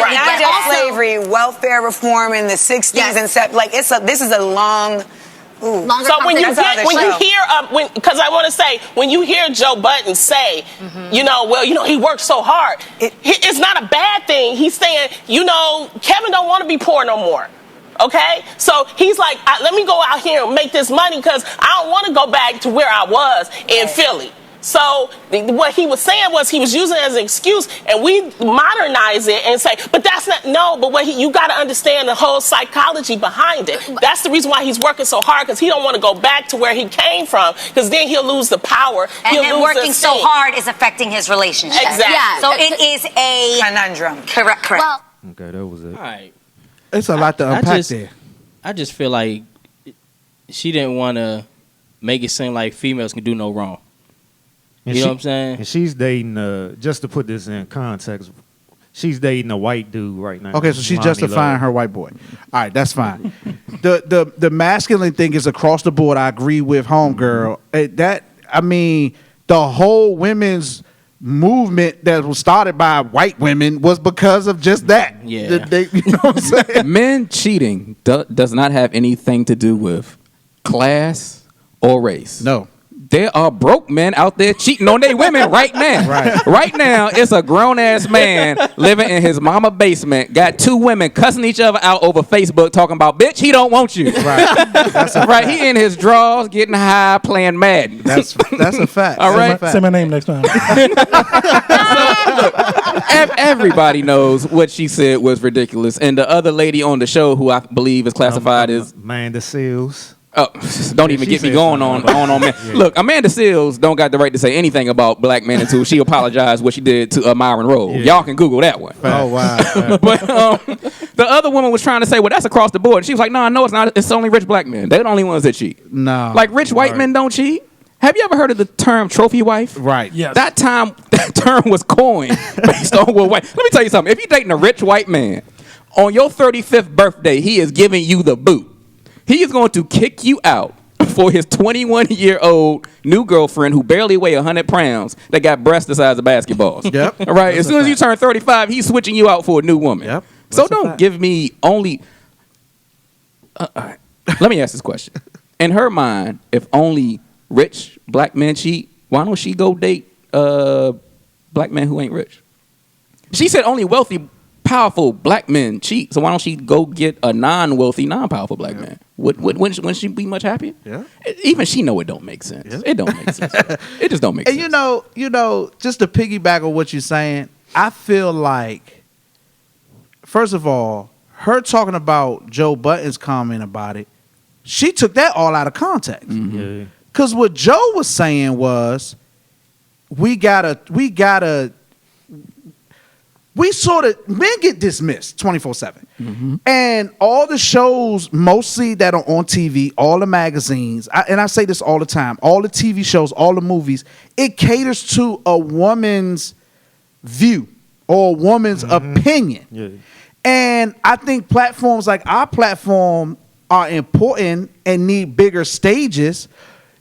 And not get just also- slavery, welfare reform in the 60s Yes. and stuff. Like this is a long. longer So when you That's get, how when they you show. hear, because I want to say, when you hear Joe Budden say, he worked so hard, it's not a bad thing. He's saying, Kevin don't want to be poor no more. Okay? So he's like, let me go out here and make this money because I don't want to go back to where I was in Philly. So what he was saying was he was using it as an excuse, and we modernize it and say, but that's not, no, but you got to understand the whole psychology behind it. That's the reason why he's working so hard, because he don't want to go back to where he came from, because then he'll lose the power. And then working so hard is affecting his relationship. Exactly. Yeah. So it is a conundrum. Correct. Well, Okay, that was it. All right. It's a lot to unpack there. I just feel like she didn't want to make it seem like females can do no wrong. You know what I'm saying? And she's dating, just to put this in context, she's dating a white dude right now. Okay, so she's Lonnie justifying Love. her white boy. All right, that's fine. The masculine thing is across the board. I agree with homegirl. The whole women's movement that was started by white women was because of just that. Yeah. You know what I'm saying? Men cheating does not have anything to do with class or race. No. There are broke men out there cheating on their women right now. Right now, it's a grown-ass man living in his mama basement, got two women cussing each other out over Facebook talking about, bitch, he don't want you. Right. Right, he in his drawers getting high playing Madden. That's a fact. All right. Say my name next time. Everybody knows what she said was ridiculous. And the other lady on the show, who I believe is classified as Amanda Seals. Oh, don't even get me going on man. Yeah. Look, Amanda Seals don't got the right to say anything about black men until she apologized what she did to Myron Rowe. Yeah. Y'all can Google that one. Oh, wow. But the other woman was trying to say, well, that's across the board. And she was like, no, it's not. It's only rich black men. They're the only ones that cheat. No. Like, rich white men don't cheat. Have you ever heard of the term trophy wife? Right. Yes. That term was coined based on what white. Let me tell you something. If you're dating a rich white man, on your 35th birthday, he is giving you the boot. He is going to kick you out for his 21-year-old new girlfriend who barely weigh 100 pounds that got breasts the size of basketballs. Yep. All right. As soon as you turn 35, he's switching you out for a new woman. Yep. So don't give me only. All right. Let me ask this question. In her mind, if only rich black men cheat, why don't she go date black men who ain't rich? She said only wealthy, powerful black men cheat. So why don't she go get a non-wealthy, non-powerful black man? Wouldn't she be much happier? Yeah. Even she know it don't make sense. Yeah. It don't make sense. It just don't make sense. And you know, just to piggyback on what you're saying, I feel like, first of all, her talking about Joe Budden's comment about it, she took that all out of context. Mm-hmm. Because what Joe was saying was, we sort of, men get dismissed 24/7. Mm-hmm. And all the shows, mostly that are on TV, all the magazines, and I say this all the time, all the TV shows, all the movies, it caters to a woman's view or a woman's opinion. Yeah. And I think platforms like our platform are important and need bigger stages,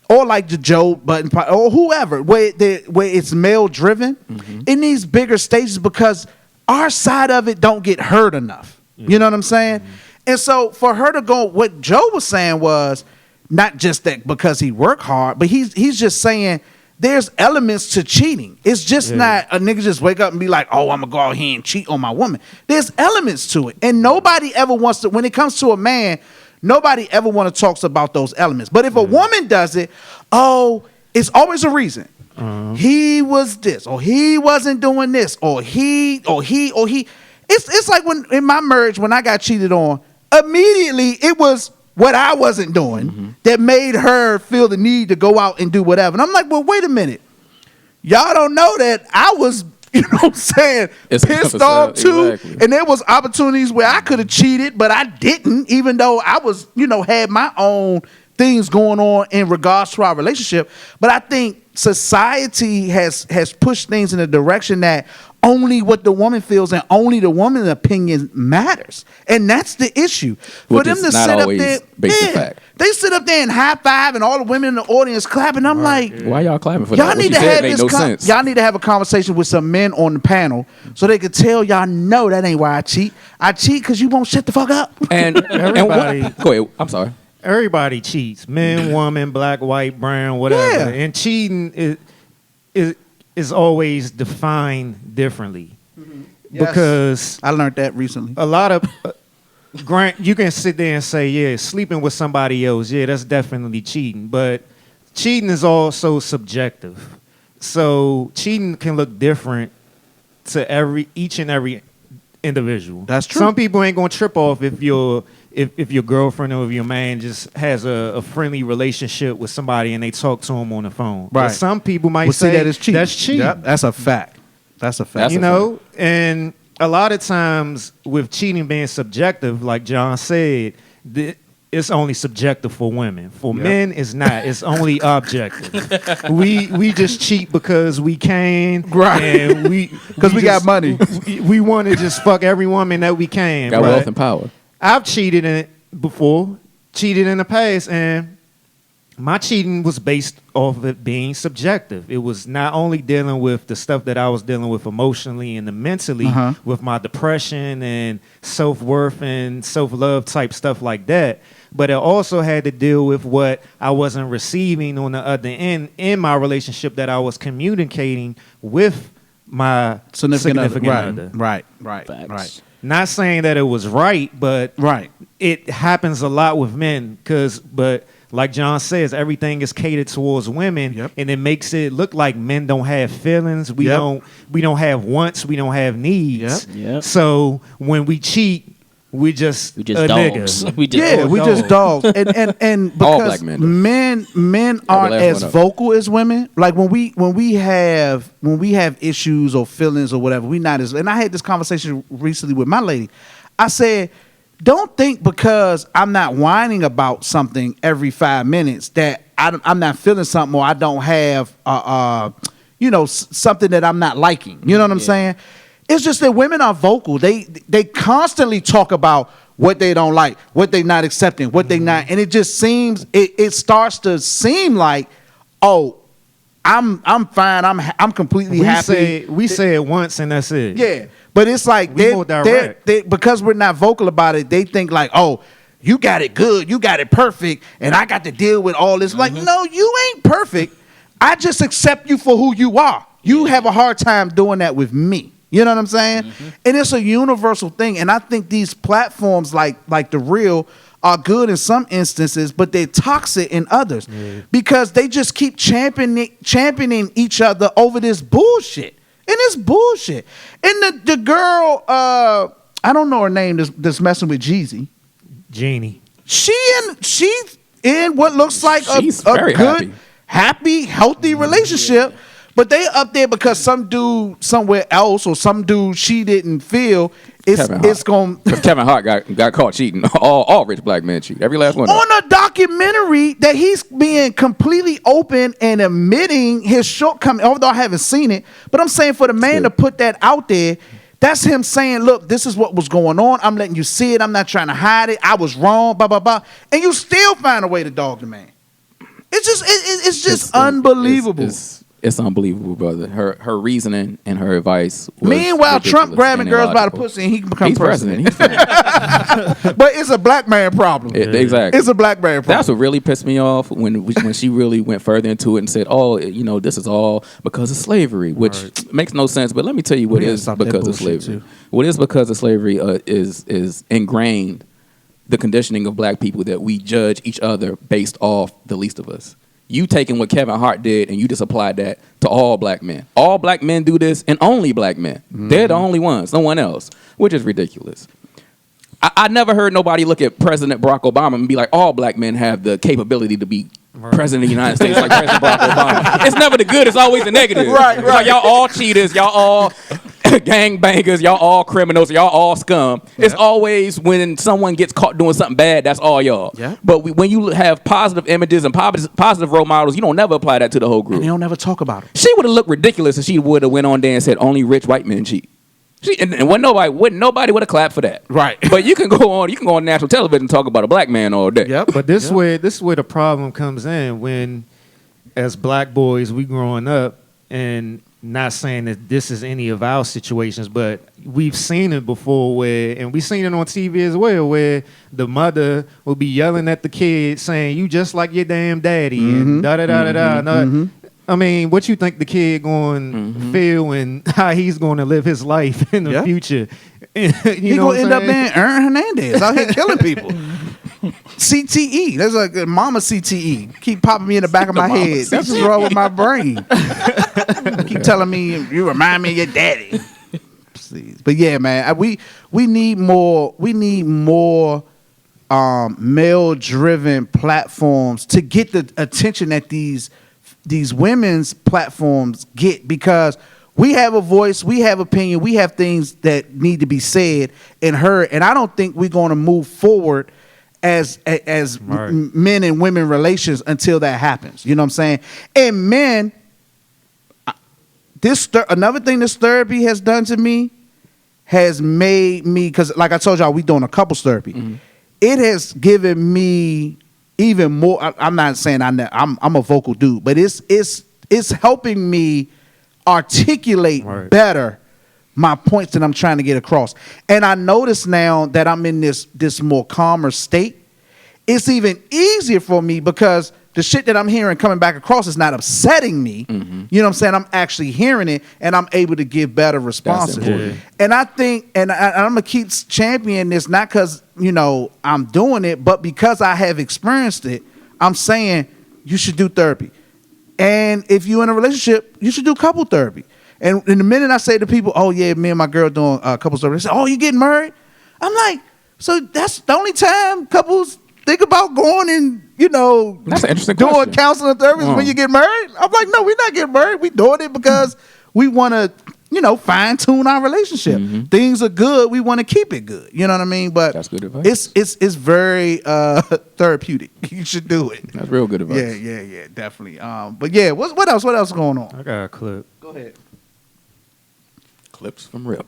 or like the Joe Budden or whoever, where it's male driven. Mm-hmm. It needs bigger stages because our side of it don't get heard enough. Mm-hmm. You know what I'm saying? Mm-hmm. And so for her to go, what Joe was saying was not just that because he worked hard, but he's just saying there's elements to cheating. It's just not a nigga just wake up and be like, oh, I'm gonna go out here and cheat on my woman. There's elements to it. And nobody ever wants to, when it comes to a man, nobody ever want to talk about those elements. But if a woman does it, it's always a reason. He was this, or he wasn't doing this, or he. It's like when in my marriage, when I got cheated on, immediately it was what I wasn't doing that made her feel the need to go out and do whatever. And I'm like, well, wait a minute. Y'all don't know that I was, you know what I'm saying, pissed off too. Exactly. And there was opportunities where I could have cheated, but I didn't, even though I was, had my own things going on in regards to our relationship. But I think society has pushed things in a direction that only what the woman feels and only the woman's opinion matters. And that's the issue. For them to sit up there, they sit up there and high five and all the women in the audience clapping. I'm like, why y'all clapping for y'all that? Need to have this y'all need to have a conversation with some men on the panel so they could tell y'all, no, that ain't why I cheat. I cheat because you won't shut the fuck up. And everybody, go ahead. I'm sorry. Everybody cheats. Men, woman, black, white, brown, whatever. Yeah. And cheating is always defined differently. Mm-hmm. Yes. Because I learned that recently. A lot of Grant, you can sit there and say, yeah, sleeping with somebody else, yeah, that's definitely cheating. But cheating is also subjective. So cheating can look different to each and every individual. That's true. Some people ain't gonna trip off if your girlfriend or if your man just has a friendly relationship with somebody and they talk to him on the phone. Right. But some people might Well, say see, that is cheating. that's cheating. Yep, that's a fact. That's a fact. You know, and a lot of times with cheating being subjective, like John said, it's only subjective for women. For men, it's not. It's only objective. we just cheat because we can, right? And because we got money. We want to just fuck every woman that we can. Got wealth and power. I've cheated in it before, cheated in the past, and my cheating was based off of it being subjective. It was not only dealing with the stuff that I was dealing with emotionally and mentally, with my depression and self-worth and self-love type stuff like that, but it also had to deal with what I wasn't receiving on the other end in my relationship that I was communicating with my significant other. Right. Not saying that it was right, but it happens a lot with men but like John says, everything is catered towards women, and it makes it look like men don't have feelings. We don't have wants. We don't have needs. So when we cheat, we just dogs. Nigga. We just dogs. And because all black men aren't as vocal as women. Like when we have issues or feelings or whatever, we not as. And I had this conversation recently with my lady. I said, don't think because I'm not whining about something every 5 minutes that I'm not feeling something or I don't have something that I'm not liking. You know what I'm saying? It's just that women are vocal. They constantly talk about what they don't like, what they not accepting, what they not, and it just seems it starts to seem like, oh, I'm fine. I'm completely happy. We say it once and that's it. Yeah, but it's like they because we're not vocal about it. They think like, oh, you got it good, you got it perfect, and I got to deal with all this. Like, no, you ain't perfect. I just accept you for who you are. You have a hard time doing that with me. You know what I'm saying? And it's a universal thing. And I think these platforms like The Real are good in some instances, but they're toxic in others because they just keep championing each other over this bullshit. And it's bullshit. And the girl, I don't know her name, that's messing with Jeezy. Jeannie. She's in what looks like a good, happy, healthy relationship. But they up there because some dude somewhere else or some dude she didn't feel it's going. Because Kevin Hart got caught cheating. All rich black men cheat. Every last one. On a documentary that he's being completely open and admitting his shortcomings. Although I haven't seen it, but I'm saying for the man to put that out there, that's him saying, "Look, this is what was going on. I'm letting you see it. I'm not trying to hide it. I was wrong. Blah blah blah." And you still find a way to dog the man. It's just unbelievable. It's unbelievable, brother. Her reasoning and her advice. Meanwhile, Trump grabbing girls by the pussy and he can become president. But it's a black man problem. Exactly. It's a black man problem. That's what really pissed me off when she really went further into it and said, "Oh, this is all because of slavery," which makes no sense. But let me tell you what is because of slavery. What is because of slavery is ingrained the conditioning of black people that we judge each other based off the least of us. You taking what Kevin Hart did and you just applied that to all black men. All black men do this and only black men. They're the only ones, no one else, which is ridiculous. I never heard nobody look at President Barack Obama and be like, all black men have the capability to be president of the United States like President Barack Obama. It's never the good, it's always the negative. Right. Like y'all all cheaters, y'all all gangbangers, y'all all criminals, y'all all scum. It's always when someone gets caught doing something bad, that's all y'all. But when you have positive images and positive role models, you don't never apply that to the whole group. And they don't never talk about it. She would have looked ridiculous if she would have went on there and said only rich white men cheat. And wouldn't nobody would have clapped for that. Right. But you can go on national television and talk about a black man all day. But this where the problem comes in when, as black boys, we growing up, and not saying that this is any of our situations, but we've seen it before and we've seen it on TV as well, where the mother will be yelling at the kid saying, "You just like your damn daddy," and da da da da da. I mean, what you think the kid going to feel and how he's going to live his life in the future? He's going to end up being Hernandez out here killing people. CTE. There's a mama CTE. Keep popping me in the back of my head. That's what's wrong with my brain. Keep telling me you remind me of your daddy. Please. But yeah, man, we need more. We need more male-driven platforms to get the attention that these women's platforms get, because we have a voice, we have opinion, we have things that need to be said and heard, and I don't think we're going to move forward as right. Men and women relations until that happens. You know what I'm saying? And men, another thing this therapy has done to me has made me, because like I told y'all, we doing a couples therapy. Mm-hmm. It has given me even more. I'm not saying I'm a vocal dude, but it's helping me articulate right. better my points that I'm trying to get across. And I notice now that I'm in this more calmer state. It's even easier for me because the shit that I'm hearing coming back across is not upsetting me. Mm-hmm. You know what I'm saying? I'm actually hearing it, and I'm able to give better responses. Yeah. And I think, and I'm going to keep championing this, not because, I'm doing it, but because I have experienced it. I'm saying you should do therapy. And if you're in a relationship, you should do couple therapy. And in the minute I say to people, oh, yeah, me and my girl doing couples therapy, they say, oh, you getting married? I'm like, so that's the only time couples think about going and, that's an interesting doing question. counseling and therapy when you get married. I'm like, no, we're not getting married. We doing it because we want to, fine tune our relationship. Mm-hmm. Things are good. We want to keep it good. You know what I mean? But that's good advice. It's very therapeutic. You should do it. That's real good advice. Yeah, definitely. But yeah, what else? What else going on? I got a clip. Go ahead. Clips from Rip.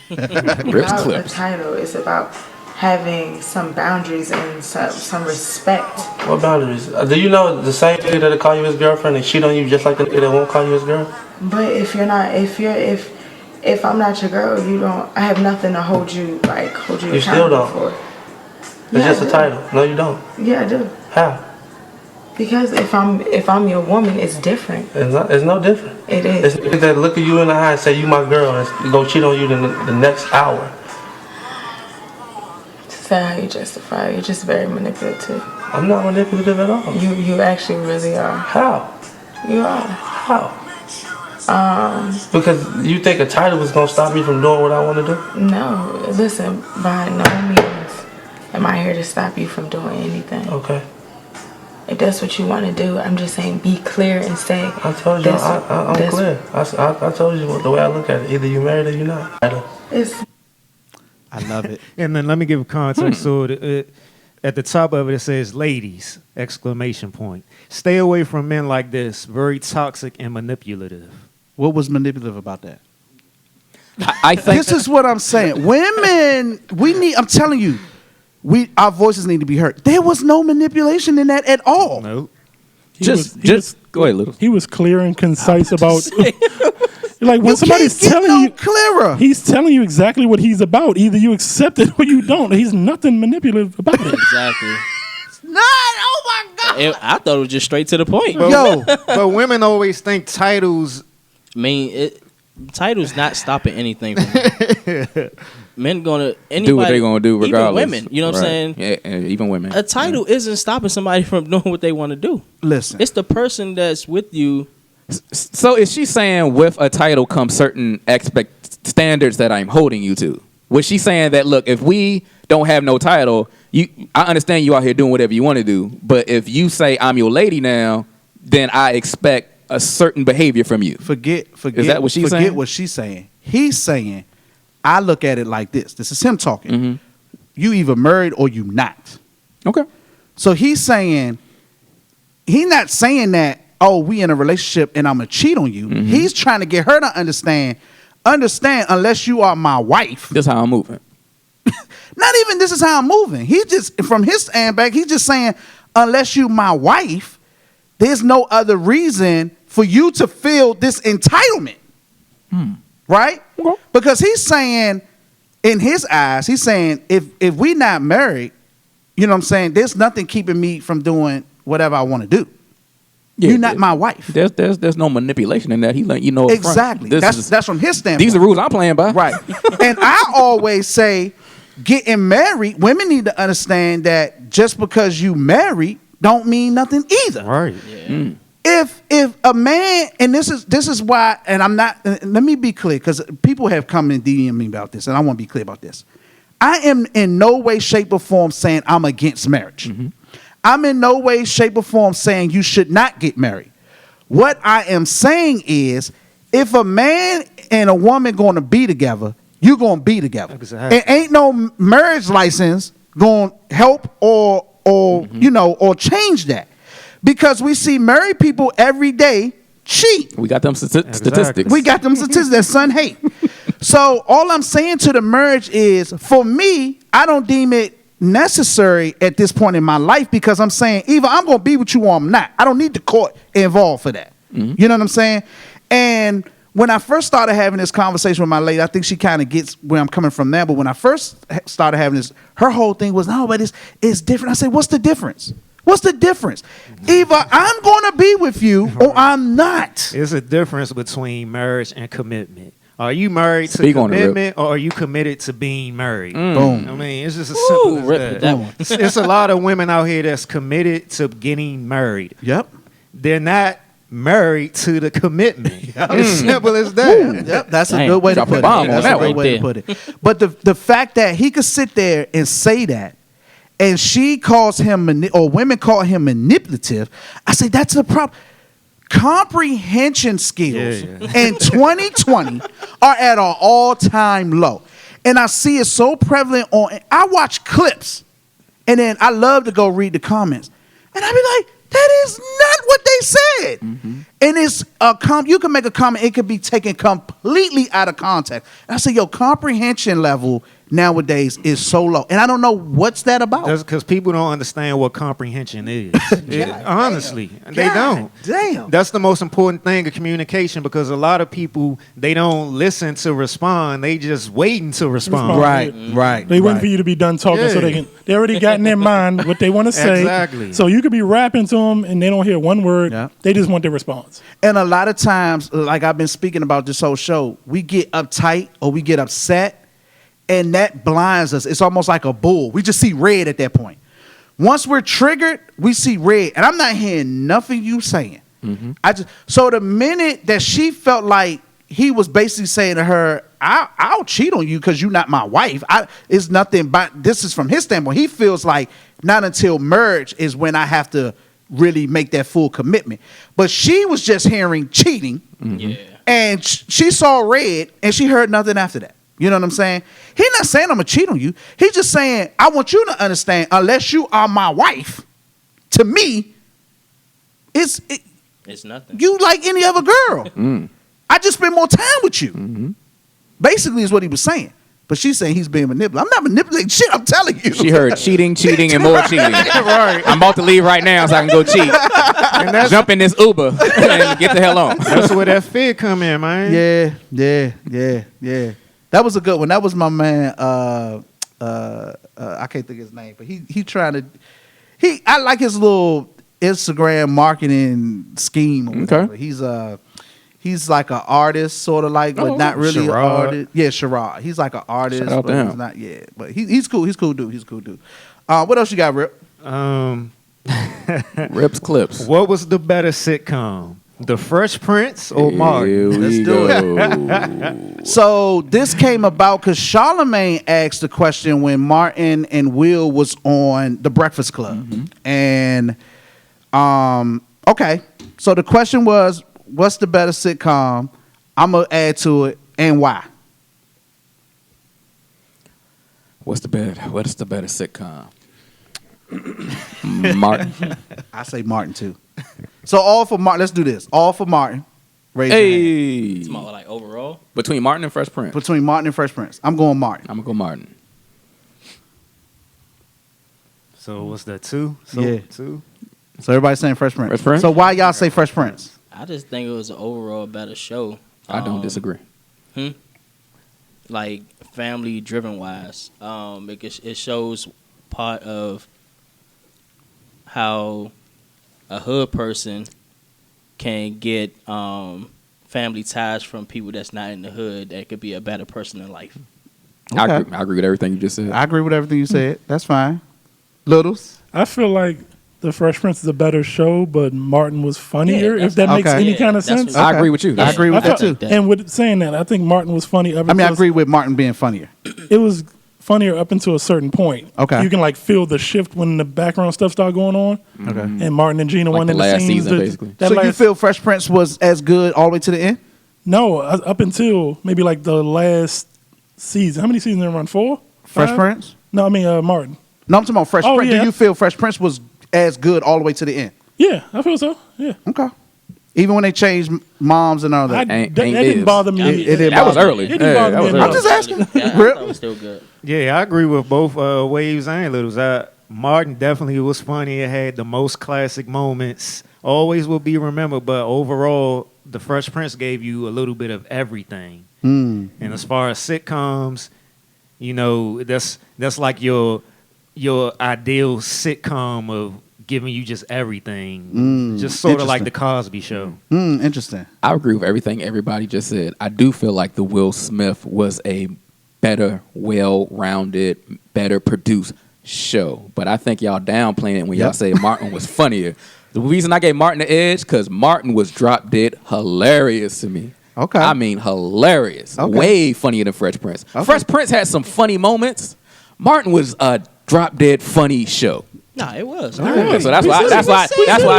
Rip's clips. The title is about having some boundaries and some respect. What boundaries? Do you know the same nigga that'll call you his girlfriend and cheat on you just like the nigga that won't call you his girl? But if I'm not your girl, you don't. I have nothing to hold you You still don't. For. It's just a title. No, you don't. Yeah, I do. How? Because if I'm your woman, it's different. It's no different. It is. It's niggas that look at you in the eye and say you my girl and go cheat on you the next hour. Is that how you justify it? You're just very manipulative. I'm not manipulative at all. You actually really are. How? You are. How? Because you think a title was gonna stop me from doing what I want to do? No. Listen, by no means am I here to stop you from doing anything. Okay. If that's what you want to do, I'm just saying be clear and say. I told you I'm clear. I told you the way I look at it. Either you married or you not. I love it. And then let me give a context. So at the top of it says, ladies, ! Stay away from men like this. Very toxic and manipulative. What was manipulative about that? I think this is what I'm saying. Women, I'm telling you, our voices need to be heard. There was no manipulation in that at all. No. Just go ahead, Little. He was clear and concise about. Like when you somebody's telling you, clearer. He's telling you exactly what he's about. Either you accept it or you don't. He's nothing manipulative about it. Exactly. Not. Oh my God. I thought it was just straight to the point. But women always think titles. I mean, titles not stopping anything. Men gonna do what they gonna do regardless. Even women, you know what I'm saying? Yeah, even women. A title isn't stopping somebody from doing what they want to do. Listen, it's the person that's with you. So is she saying with a title comes certain standards that I'm holding you to? Was she saying that, look, if we don't have no title, I understand you out here doing whatever you want to do, but if you say I'm your lady now, then I expect a certain behavior from you. Forget. Is that what she's saying? Forget what she's saying. He's saying, I look at it like this. This is him talking. Mm-hmm. You either married or you not. Okay. So he's not saying that, oh, we in a relationship and I'm going to cheat on you. Mm-hmm. He's trying to get her to understand, unless you are my wife. This is how I'm moving. Not even this is how I'm moving. He just, from his stand back, he's just saying, unless you my wife, there's no other reason for you to feel this entitlement. Right? Okay. Because he's saying, in his eyes, he's saying, if we not married, you know what I'm saying, there's nothing keeping me from doing whatever I want to do. Yeah, you're not my wife. There's no manipulation in that. He let you know exactly. That's from his standpoint. These are the rules I'm playing by. Right. And I always say, getting married, women need to understand that just because you married don't mean nothing either. Right. Yeah. If a man, and this is why, and I'm not, let me be clear, because people have come and DM me about this, and I want to be clear about this. I am in no way, shape, or form saying I'm against marriage. I'm in no way, shape, or form saying you should not get married. What I am saying is, if a man and a woman going to be together, you're going to be together. Exactly. And ain't no marriage license going to help or change that. Because we see married people every day cheat. We got them statistics. We got them statistics that son hate. So all I'm saying to the marriage is, for me, I don't deem it necessary at this point in my life, because I'm saying either I'm going to be with you or I'm not. I don't need the court involved for that. You know what I'm saying? And when I first started having this conversation with my lady, I think she kind of gets where I'm coming from now. But when I first started having this, her whole thing was, no, but it's different. I said, what's the difference? What's the difference? Either I'm going to be with you or I'm not. There's a difference between marriage and commitment. Are you married to Speak on it, commitment, or are you committed to being married? Boom. I mean, it's just as simple as that. one. It's a lot of women out here that's committed to getting married. Yep. They're not married to the commitment. It's simple as that. Yep, that's a Dang, good way to drop a put it. bomb on That's that a good right way there. to put it. But the fact that he could sit there and say that, and she calls him or women call him manipulative, I say that's the problem. Comprehension skills in 2020 are at an all-time low. And I see it so prevalent on, I watch clips, and then I love to go read the comments. And I be like, that is not what they said. And it's you can make a comment, it could be taken completely out of context. And I say, your comprehension level nowadays is so low. And I don't know what's that about. That's because people don't understand what comprehension is. Honestly, they don't. Damn. That's the most important thing of communication, because a lot of people, they don't listen to respond. They just waiting to respond. Right. They waiting for you to be done talking so they already got in their mind what they want to say. Exactly. So you could be rapping to them and they don't hear one word. Yeah. They just want their response. And a lot of times, like I've been speaking about this whole show, we get uptight or we get upset, and that blinds us. It's almost like a bull. We just see red at that point. Once we're triggered, we see red. And I'm not hearing nothing you saying. So the minute that she felt like he was basically saying to her, I'll cheat on you because you're not my wife. It's nothing, but this is from his standpoint. He feels like not until marriage is when I have to really make that full commitment. But she was just hearing cheating. And she saw red and she heard nothing after that. You know what I'm saying? He's not saying I'm going to cheat on you. He's just saying, I want you to understand, unless you are my wife, to me, it's nothing. You like any other girl. I just spend more time with you. Basically is what he was saying. But she's saying he's being manipulated. I'm not manipulating shit, I'm telling you. She heard cheating, and more cheating. Right. I'm about to leave right now so I can go cheat. And jump in this Uber and get the hell on. That's where that fear come in, man. Yeah. That was a good one. That was my man. I can't think of his name, but he trying to. I like his little Instagram marketing scheme. Or whatever. He's like an artist, sort of like, but not really an artist. Yeah, Sherrod. He's like an artist, Shout out but to he's him. not. Yeah, but he's cool. He's cool dude. What else you got, Rip? Rips clips. What was the better sitcom? The Fresh Prince or Martin? Let's do it. So this came about because Charlemagne asked the question when Martin and Will was on The Breakfast Club. And okay. So the question was, what's the better sitcom? I'm gonna add to it, and why? What's the better sitcom? Martin. I say Martin too. So all for Martin. Let's do this. All for Martin. Raise your hand. Hey. It's more like overall. Between Martin and Fresh Prince. Between Martin and Fresh Prince. I'm going Martin. I'm gonna go Martin. So what's that, two? Two? So everybody's saying Fresh Prince. Fresh Prince? So why y'all say Fresh Prince? I just think it was an overall better show. I don't disagree. Like family driven wise, it shows part of how a hood person can get family ties from people that's not in the hood that could be a better person in life. I agree with everything you just said. I agree with everything you said. That's fine. Littles. I feel like The Fresh Prince is a better show, but Martin was funnier, if that makes any kind of sense. I agree with you. I agree with that too. And with saying that, I think Martin was funny. I agree with Martin being funnier. It was funnier up until a certain point. Okay. You can like feel the shift when the background stuff started going on. Okay. And Martin and Gina went in the last scenes. season, basically. So you feel Fresh Prince was as good all the way to the end? No, up until maybe like the last season. How many seasons did it run? 4? Fresh 5? Prince? No, I mean Martin. No, I'm talking about Fresh Prince. Yeah. Do you feel Fresh Prince was as good all the way to the end? Yeah, I feel so. Yeah. Okay. Even when they changed moms and all that. That didn't bother me. It didn't That was bother early. It didn't bother me. I'm just asking. Yeah, I thought it was still good. Yeah, I agree with both Waves and Littles. Martin definitely was funny. It had the most classic moments. Always will be remembered, but overall, The Fresh Prince gave you a little bit of everything. And as far as sitcoms, that's like your ideal sitcom of giving you just everything. Just sort of like The Cosby Show. Interesting. I agree with everything everybody just said. I do feel like the Will Smith was a better, well-rounded, better produced show. But I think y'all downplaying it when y'all say Martin was funnier. The reason I gave Martin the edge, because Martin was drop dead hilarious to me. Okay. I mean, hilarious. Okay. Way funnier than Fresh Prince. Okay. Fresh Prince had some funny moments. Martin was a drop dead funny show. No, it was. So that's why I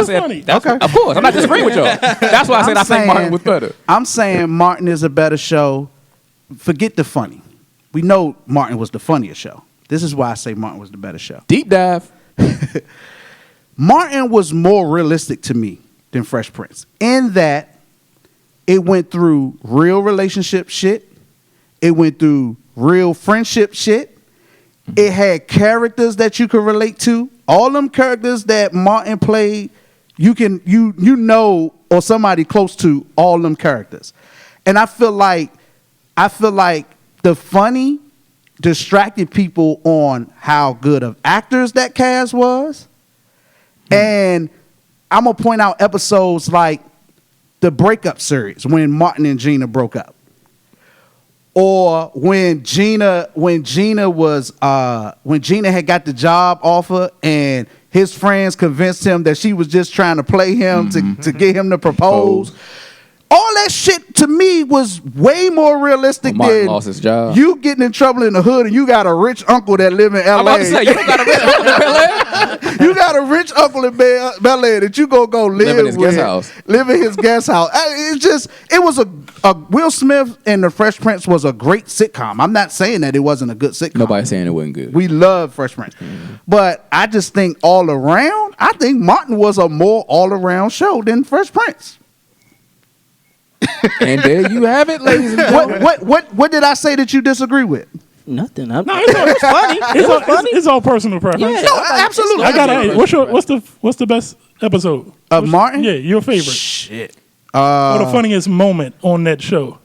said. Okay. Of course, I'm not disagreeing with y'all. That's why I said I think Martin was better. I'm saying Martin is a better show. Forget the funny. We know Martin was the funniest show. This is why I say Martin was the better show. Deep dive. Martin was more realistic to me than Fresh Prince in that it went through real relationship shit. It went through real friendship shit. It had characters that you could relate to. All them characters that Martin played, you know, or somebody close to all them characters. And I feel like the funny distracted people on how good of actors that cast was. And I'm going to point out episodes like the breakup series when Martin and Gina broke up. Or when Gina had got the job offer and his friends convinced him that she was just trying to play him to get him to propose. All that shit to me was way more realistic Martin than lost his job. You getting in trouble in the hood and you got a rich uncle that live in LA. I'm about to say, you don't got a rich uncle in Bel Air? You got a rich uncle in Bel Air that you go live in his guest house. Live in his guest house. It was a Will Smith and The Fresh Prince was a great sitcom. I'm not saying that it wasn't a good sitcom. Nobody's saying it wasn't good. We love Fresh Prince. But I just think all around, I think Martin was a more all around show than Fresh Prince. And there you have it, ladies and gentlemen. What did I say that you disagree with? Nothing. No, it's funny. It's all personal preference. Yeah. No, absolutely. I gotta. What's the best episode Of Martin? Yeah, your favorite. Shit. Or the funniest moment on that show.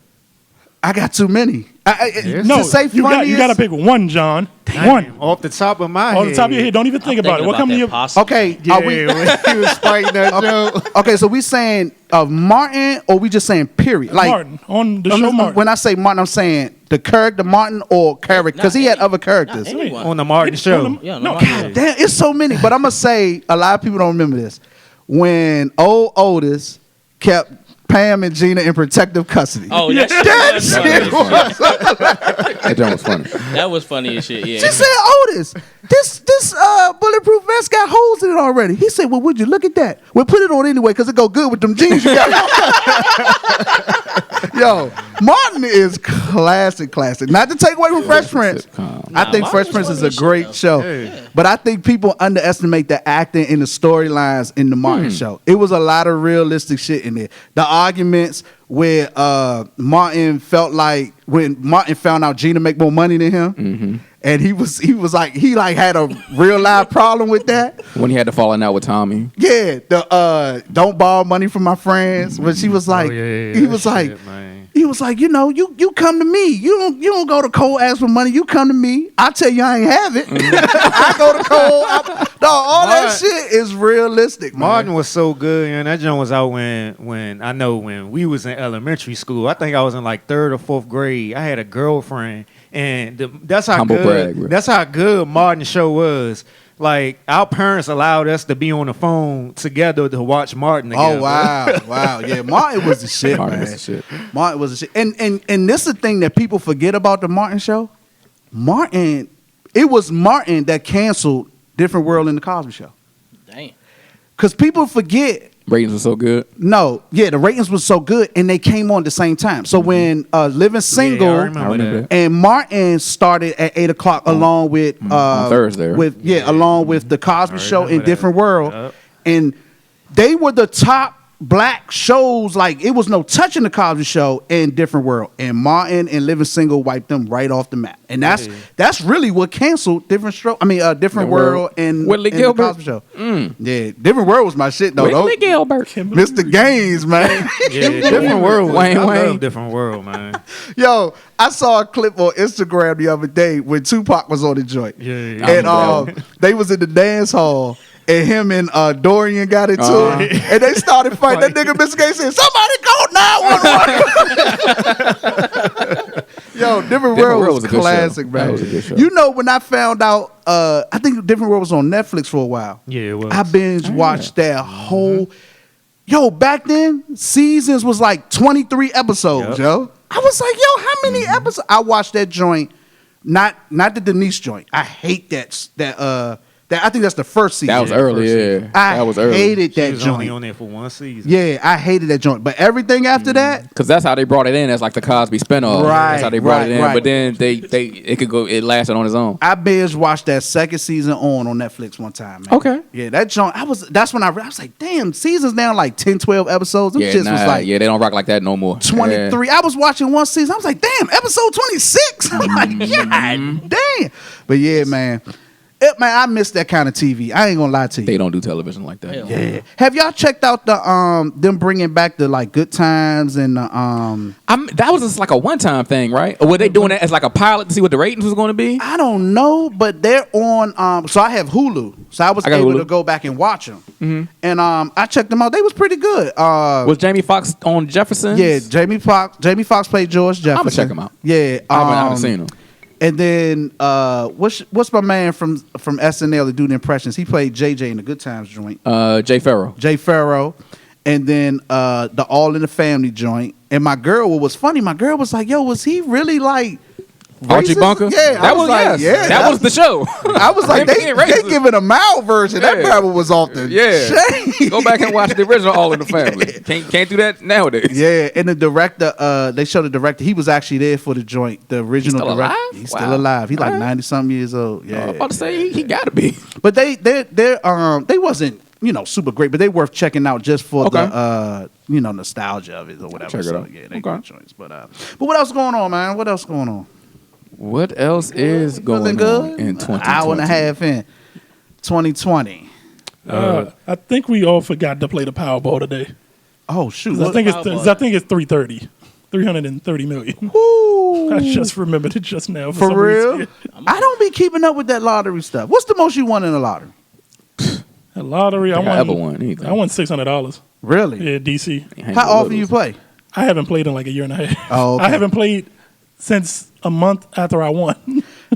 I got too many. No, to say you funniest, got to pick one, John. One. Off the top of my head. On the top of your head. Don't even think about it. What come to your? Okay, Yeah, are we? when he was fighting that joke. Okay, so we saying of Martin, or we just saying period? Like Martin on the show. Martin. When I say Martin, I'm saying the character Martin or character because he had other characters. Anyone. On the Martin show. No, God damn, it's so many. But I'm gonna say a lot of people don't remember this. When old Otis kept Pam and Gina in protective custody. Oh, that shit was. That joke was funny. That was funny as shit. Yeah. She said, Otis, this bulletproof vest got holes in it already. He said, well, would you look at that? We'll put it on anyway because it go good with them jeans you got. Yo, Martin is classic. Not to take away from Fresh Prince. I think Fresh Prince is a great show. Yeah. But I think people underestimate the acting and the storylines in the Martin show. It was a lot of realistic shit in there. The arguments where Martin felt like when Martin found out Gina make more money than him, and he had a real live problem with that. When he had to falling out with Tommy. Yeah, the don't borrow money from my friends. But she was like, he was like, you know, you come to me. You don't go to Cole ask for money. You come to me. I tell you I ain't have it. I go to Cole. All that shit is realistic. Martin was so good, and that joint was out when we was in elementary school. I think I was in like 3rd or 4th grade. I had a girlfriend, And that's how Humble good. brag, bro. That's how good Martin's show was. Like our parents allowed us to be on the phone together to watch Martin together. Oh wow. Yeah, Martin was the shit, Martin man. was the shit. Martin was the shit. And this is the thing that people forget about the Martin show. It was Martin that canceled Different World in the Cosby Show. Damn. Because people forget. Ratings were so good. No, yeah, the ratings was so good, and they came on at the same time. So when Living Single I remember that. and Martin started at 8 o'clock along with on Thursday, right? along with the Cosby Show remember and that. Different World, Yep. and they were the top black shows. Like it was no touching the Cosby Show and Different World, and Martin and Living Single wiped them right off the map, and that's really what canceled Different World and Whitley and Gilbert. the Cosby Show. Yeah, Different World was my shit though. Whitley Gilbert. Mr. Gaines, man. Yeah, Different World. Wayne. I love Different World, man. Yo, I saw a clip on Instagram the other day when Tupac was on the joint. Yeah. And they was in the dance hall. And him and Dorian got into it. And they started fighting. That nigga, Mr. Gaines said, somebody call 911. Yo, Different World was was a good classic, show. man. That was a good show. You know, when I found out, I think Different World was on Netflix for a while. Yeah, it was. I binge watched that whole. Yo, back then, seasons was like 23 episodes, yo. I was like, yo, how many episodes? I watched that joint, not the Denise joint. I hate that I think that's the first season. That was early, yeah. That was early. Hated She that was joint. only on there for one season. Yeah, I hated that joint. But everything after that, Because that's how they brought it in as like the Cosby spinoff. Right, That's how they brought it in. right. But then it lasted on its own. I binge watched that second season on Netflix one time, man. Okay. Yeah, that joint, that's when I was like, damn, seasons now like 10, 12 episodes. Them shits was like they don't rock like that no more. 23. I was watching one season. I was like, damn, episode 26. I'm like, God damn. But yeah, man. Man, I miss that kind of TV. I ain't gonna lie to you. They don't do television like that. Yeah. Have y'all checked out the them bringing back the like Good Times and the That was just like a one-time thing, right? Or were they doing that as like a pilot to see what the ratings was going to be? I don't know, but they're on. So I have Hulu, so I was got able Hulu. to go back and watch them. And I checked them out. They was pretty good. Was Jamie Foxx on Jefferson? Yeah, Jamie Foxx played George Jefferson. I'ma check him out. Yeah, I haven't seen him. And then what's my man from SNL that do the impressions? He played JJ in the Good Times joint. Jay Farrow. Jay Farrow. And then the All in the Family joint. And my girl, what was funny, my girl was like, yo, was he really like Archie racist? Bunker? Yeah, I that was like, yes. yeah, that was the show. I was like, Him they being racist. giving a mild version. That Yeah. Bible was off the chain. Go back and watch the original All in the Family. Can't do that nowadays. Yeah, and the director, they showed the director. He was actually there for the joint. The original still director. alive? He's Wow. still alive. He's like All right. 90-something years old. Yeah, I was about to say he got to be. but they wasn't super great, but they worth checking out just for Okay. the nostalgia of it or whatever. Check it So out. yeah, they Okay. good joints. But what else going on, man? What else going on? What else is going Feeling good? on in 2020? Hour and a half in 2020. I think we all forgot to play the Powerball today. Oh shoot! 'Cause I think it's 330. 330 million. Ooh. I just remembered it just now. For some real? reason. I don't be keeping up with that lottery stuff. What's the most you won in a lottery? A lottery. I ever won anything. I won $600. Really? Yeah, DC. How often you play? I haven't played in like a year and a half. Oh, okay. I haven't played since a month after I won.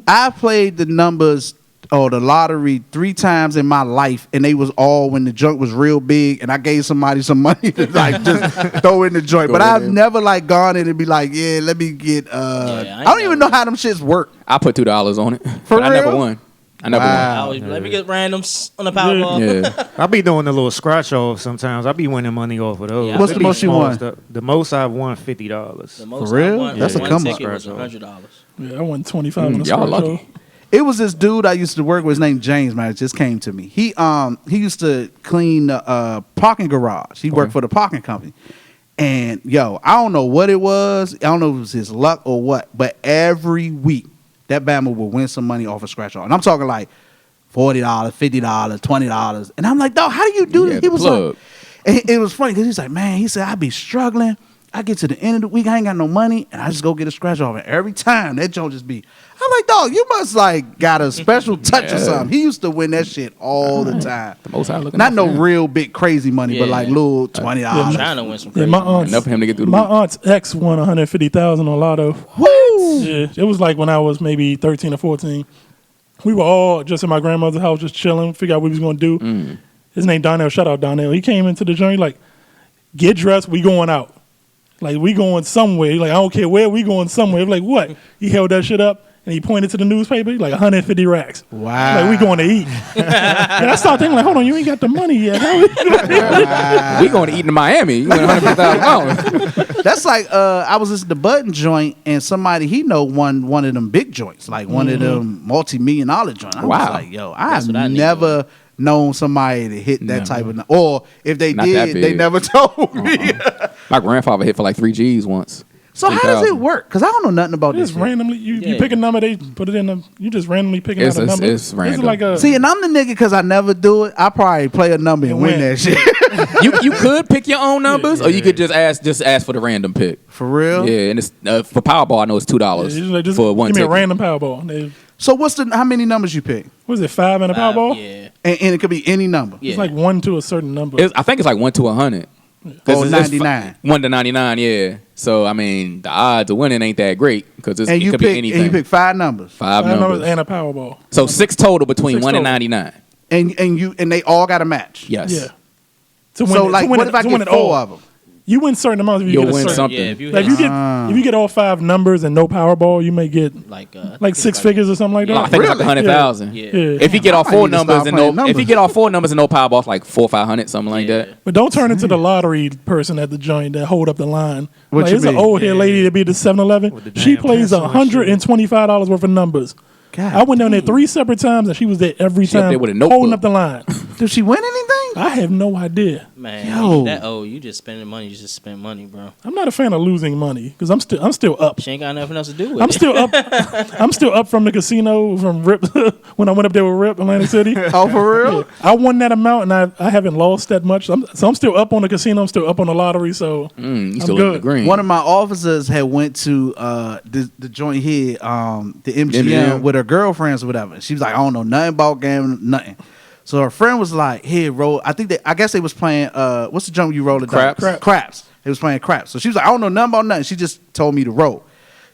I played the numbers or the lottery 3 times in my life, and they was all when the joint was real big, and I gave somebody some money to like just throw in the joint. But I've never like gone in and be like, yeah, let me get. I don't even know how them shits work. I put $2 on it. For but I never real? won. I never Wow. Let me get randoms on the Powerball. Yeah. I be doing a little scratch off sometimes. I be winning money off of those. Yeah, What's It the be most you small won? stuff. The most I've won $50. The most For real? I won, That's a one come up. ticket was $100. Yeah, I won 25 on the y'all scratch lucky. off. It was this dude I used to work with. His name James, man. It just came to me. He used to clean the parking garage. He worked for the parking company. And yo, I don't know what it was. I don't know if it was his luck or what. But every week, that Bama would win some money off a scratch off. And I'm talking like $40, $50, $20. And I'm like, dog, how do you do this? Yeah, He was plug. like, and it was funny because he's like, man, he said, I be struggling. I get to the end of the week, I ain't got no money, and I just go get a scratch off. And every time that joint just be, I'm like, dog, you must like got a special touch or something. He used to win that shit all the time. The most high looking. Not no real big crazy money, but like little $20. I'm trying to win some crazy my aunt's, enough for him to get through the my week. aunt's ex won 150,000 on Lotto. What? Yeah, it was like when I was maybe 13 or 14. We were all just in my grandmother's house, just chilling, figure out what we was gonna do. His name Donnell. Shout out Donnell. He came into the joint like, get dressed, we going out. Like, we going somewhere. He like, I don't care where, we going somewhere. I'm like, what? He held that shit up and he pointed to the newspaper. He like, 150 racks. Wow. Like, we going to eat. And I started thinking like, hold on, you ain't got the money yet. How we doing? We going to eat in Miami. You win $150,000. That's like I was listening to Button Joint and somebody he know won one of them big joints, like one of them multi-million-dollar joints. I was Wow. like, yo, I've never known somebody to hit that type of, or if they Not that did, they big. never told me. My grandfather hit for like 3 G's once. So how does it work? Because I don't know nothing about this. Just randomly, you pick a number, they put it in the, you just randomly picking It's- out a number. it's random. like a, See, and I'm the nigga because I never do it. I probably play a number and win that shit. You could pick your own numbers, or you could just ask for the random pick. For real? Yeah, and it's for Powerball. I know it's $2 just for one give me ticket. a random Powerball. They, So how many numbers you pick? what is it, 5 and a Powerball? Yeah. And it could be any number. It's like 1 to a certain number. I think it's like 1 to 100. Oh, it's 99. 1 to 99, yeah. So I mean, the odds of winning ain't that great because it could be anything. And you pick 5 numbers. 5 numbers. and a Powerball. So 6 total between 1 and total. 99. And they all got a match. Yes. Yeah. So like, what if I get 4 of them? You win certain amounts if you You'll get a win certain. something. Yeah, if you Like hit if you get all 5 numbers and no Powerball, you may get like like 6 figures or something like that. I think it's like 100,000. Yeah. Yeah. If you get all I 4 need to numbers start and playing no, if you get all 4 numbers and no Powerball, it's like 400 or 500, something like that. But don't turn into the lottery person at the joint that hold up the line. What Like, you it's an mean? old hair lady that be at the 7-Eleven. With the She damn plays pencil and shit. $125 worth of numbers. God I went down there 3 separate times and she was there every She up time there with a notebook. holding up the line. Did she win anything? I have no idea. Man, Yo. you just spending money. You just spend money, bro. I'm not a fan of losing money because I'm still up. She ain't got nothing else to do with I'm it. still up. I'm still up from the casino from Rip when I went up there with Rip Atlantic City. Oh, for real? I won that amount and I haven't lost that much. So I'm still up on the casino. I'm still up on the lottery. So You still I'm in the good. green. One of my officers had went to the joint here, the MGM, MGM. with her girlfriends or whatever. She was like, I don't know nothing about gambling, nothing. So her friend was like, here, roll. I guess they was playing, what's the joint you roll it down? Craps. Craps. They was playing craps. So she was like, I don't know nothing about nothing. She just told me to roll.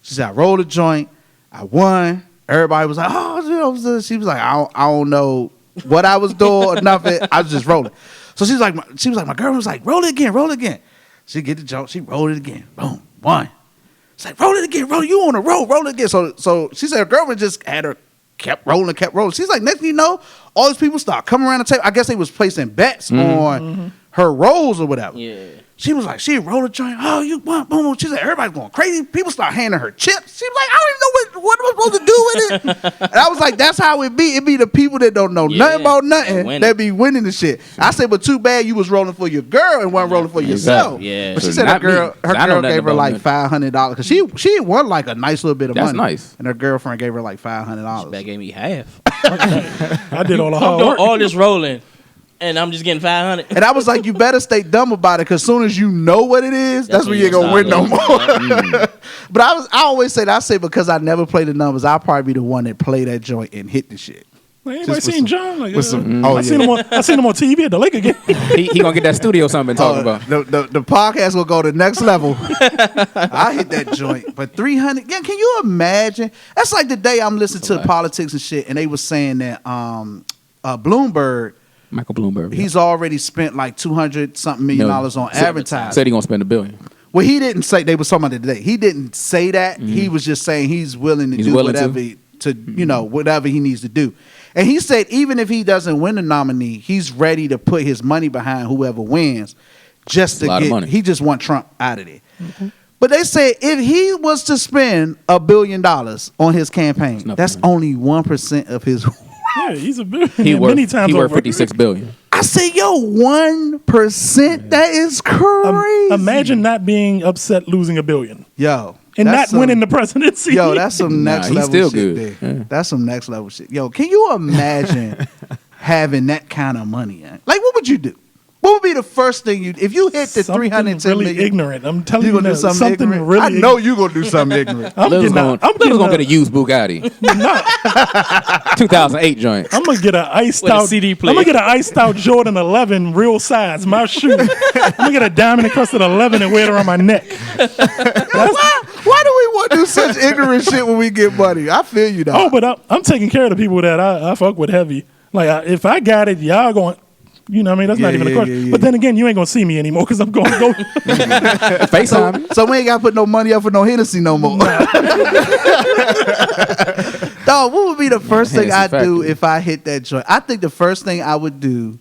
She said, I rolled a joint. I won. Everybody was like, oh, you know, she was like, I don't know what I was doing or nothing. I was just rolling. So she was like, my girl was like, roll it again. She get the joint. She rolled it again. Boom, won. It's like, roll it again, roll. You on a roll it again. So she said her girlfriend just had her kept rolling. She's like, next thing you know, all these people start coming around the table. I guess they was placing bets on her rolls or whatever. Yeah. She was like, she rolled a joint. Oh, you won. Boom. She said, everybody's going crazy. People start handing her chips. She was like, I don't even know what am I supposed to do with it. And I was like, that's how it be. It be the people that don't know nothing about nothing that be winning the shit. I said, but too bad you was rolling for your girl and wasn't rolling for yourself. Yeah. But she So said not me, her 'cause I know girl nothing gave her about like nothing. $500 because she won like a nice little bit of That's money. nice. And her girlfriend gave her like $500. That gave me half. I did all the I'm hard doing work. all this rolling, and I'm just getting 500. And I was like, you better stay dumb about it, because as soon as you know what it is, that's when you ain't when gonna win no start more. But I always say that. I say because I never play the numbers, I'll probably be the one that play that joint and hit the shit. Like, anybody seen John? Like, with some- I seen him on TV at the Laker game. He gonna get that studio something talking about. The podcast will go to the next level. I hit that joint, but 300. Yeah, can you imagine? That's like the day I'm listening to politics and shit, and they was saying that Bloomberg, Michael Bloomberg. he's already spent like $200-something million on advertising. Said he gonna spend $1 billion. Well, he didn't say, they was talking about it today. He didn't say that. He was just saying he's willing to do whatever whatever he needs to do. And he said even if he doesn't win the nominee, he's ready to put his money behind whoever wins, just to a lot of get. money. He just want Trump out of there. But they said if he was to spend $1 billion on his campaign, that's only 1% of his. Yeah, he's a billionaire He many times worth over. $56 billion. I said, yo, 1%. That is crazy. Imagine not being upset losing $1 billion. Yo. And that's not winning the presidency. Yo, that's some next he's level still shit good. there. Yeah. That's some next level shit. Yo, can you imagine having that kind of money? Like, what would you do? What would be the first thing if you hit the Something 310 really million? ignorant. I'm telling You you, gonna do now, something ignorant? really I know you gonna do something ignorant. I'm Lil's getting gonna get a used Bugatti. 2008 joint. I'm gonna get an iced With a out CD I'm player. gonna get an iced out Jordan 11 real size, my shoe. I'm gonna get a diamond encrusted 11 and wear it around my neck. Why do we want to do such ignorant shit when we get money? I feel you, dog. Oh, but I'm taking care of the people that I fuck with heavy. Like if I got it, y'all going. You know what I mean? That's not even a question. yeah. But then again, you ain't gonna see me anymore because I'm gonna go. FaceTime. So we ain't got to put no money up for no Hennessy no more. Dog, what would be the first thing Hennessy I'd do factory. if I hit that joint? I think the first thing I would do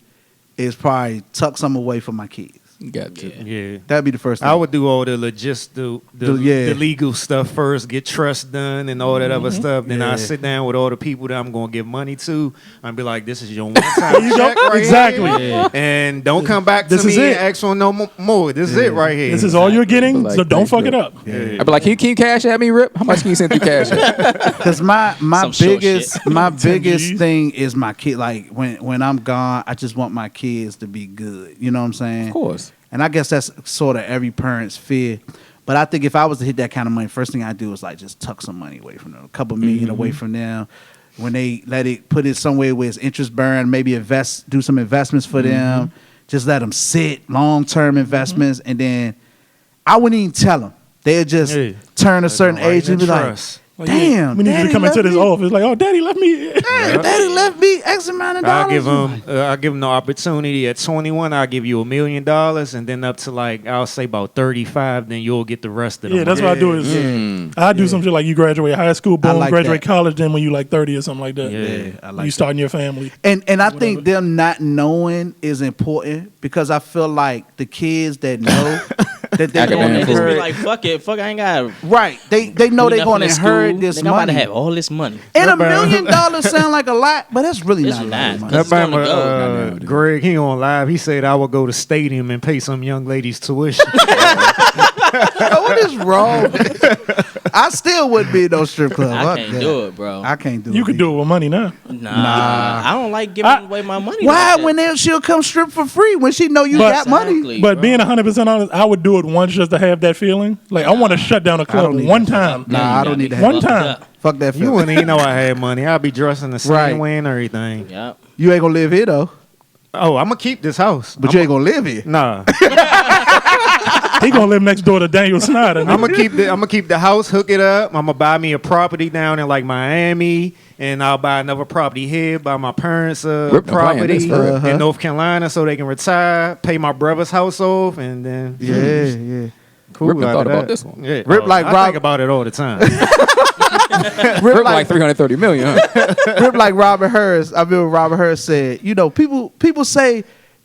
is probably tuck some away from my kids. Got to. Yeah. That'd be the first thing. I would do all the the legal stuff first, get trust done and all that other stuff. Then I sit down with all the people that I'm gonna give money to and be like, "This is your one-time you go. check right Exactly. here. And don't come back to This me is and it. ask for no more. This is it right here. This is all you're getting, Like so don't that, fuck it yeah. up. I'd be like, can you cash at me, Rip? How much can you send through cash app? Because my Some short biggest shit. my 10 biggest Gs. thing is my kid. Like when I'm gone, I just want my kids to be good. You know what I'm saying? Of course. And I guess that's sort of every parent's fear. But I think if I was to hit that kind of money, first thing I do is like just tuck some money away from them, a couple million away from them. When they put it somewhere where it's interest bearing, maybe do some investments for them. Just let them sit, long term investments, and then I wouldn't even tell them. They'd just turn a certain age and be like, Like, "Damn, we need you Daddy to come into left this me. office." Like, oh, Daddy left me. Daddy left me X amount of dollars. I'll give them the opportunity at 21. I'll give you $1 million, and then up to like I'll say about 35. Then you'll get the rest of them. Yeah, that's what I do. Is I do some shit like you graduate high school, boom, like graduate that. college, then when you like 30 or something like that. Yeah, I like you starting your family. And I think them not knowing is important because I feel like the kids that know that they're going to Academic They just be inherit. like, fuck it, fuck, I ain't got. Right. They know they're going to inherit this I'm about to money. have all this money. And $1 million sound like a lot, but that's really It's not a lot not. of money. That It's gonna Bama, go. Greg, he on live. He said I would go to stadium and pay some young ladies tuition. What is wrong? I still wouldn't be in no strip club. I Fuck can't that. do it, bro. I can't do it. You could do it with money now. Nah, I don't like giving away my money. Why? like that. When she'll come strip for free when she know you But- got money. Exactly, But bro. being 100% honest, I would do it once just to have that feeling. Like I want to shut down a club don't need one that. time. Nah, I don't need that. One time. Fuck that. You feeling. wouldn't even know I had money. I'd be dressing the same Right. way and everything. Yep. You ain't gonna live here though, Oh, I'm gonna keep this house. but you ain't gonna live here. Nah, He gonna live next door to Daniel Snyder. I'm gonna keep the house, hook it up. I'm gonna buy me a property down in like Miami, and I'll buy another property here, buy my parents Rip the plan, property this for real. in North Carolina so they can retire, pay my brother's house off, and then Yeah. cool. Rip done out thought of about that. this one. Yeah. Rip like I Rob- think about it all the time. Rip like 330 million, huh? Rip like Robert Hurst. I remember Robert Hurst said, you know, people say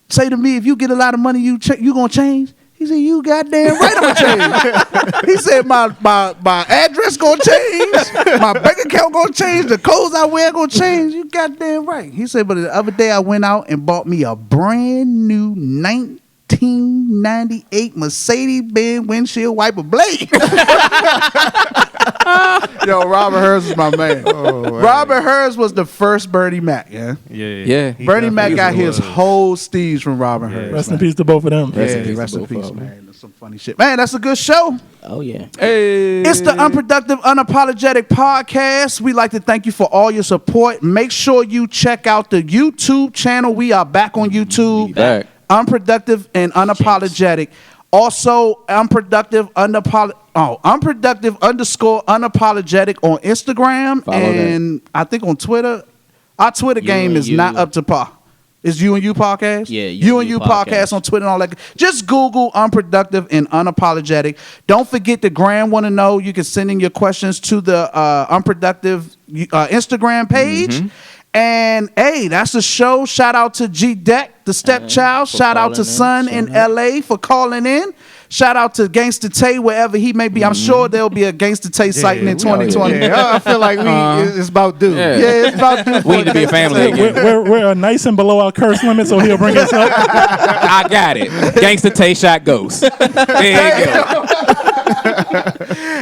to me, if you get a lot of money, you gonna change. He said, you goddamn right I'm gonna change. He said, my address gonna change, my bank account gonna change, the clothes I wear gonna change. You goddamn right. He said, but the other day I went out and bought me a brand new 1998 Mercedes-Benz windshield wiper blade. Yo, Robert Hurst is my man. Robert Hurst was the first Bernie Mac, yeah? Yeah. Bernie Mac got definitely his was. whole steez from Robert Hurst. Rest in peace to both of them. Rest in peace Rest to in both peace, of 'em. man. That's some funny shit. Man, that's a good show. Oh yeah. Hey. It's the Unproductive, Unapologetic Podcast. We'd like to thank you for all your support. Make sure you check out the YouTube channel. We are back on YouTube. Back. Unproductive and Unapologetic. Also, unproductive _ unapologetic on Instagram. Follow and I think on Twitter. Our Twitter game and is you. not up to par. It's You and You Podcast? Yeah, You and You Podcast on Twitter and all that. Just Google Unproductive and Unapologetic. Don't forget the Gram Want to Know. You can send in your questions to the Unproductive Instagram page. And, hey, that's the show. Shout out to G-Dek, the stepchild. for Shout out to calling in. Son in L.A. for calling in. Shout out to Gangsta Tay, wherever he may be. I'm sure there'll be a Gangsta Tay sighting in 2020. Yeah, I feel like it's about due. Yeah. Yeah, it's about to We need to be a family again. We're nice and below our curse limit, so he'll bring us up. I got it. Gangsta Tay shot ghost. There you go.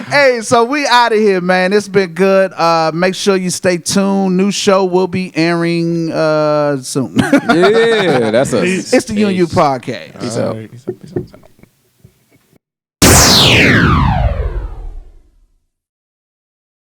Hey, so we out of here, man. It's been good. Make sure you stay tuned. New show will be airing soon. Yeah, that's us. It's the UNU podcast. Peace out. All right.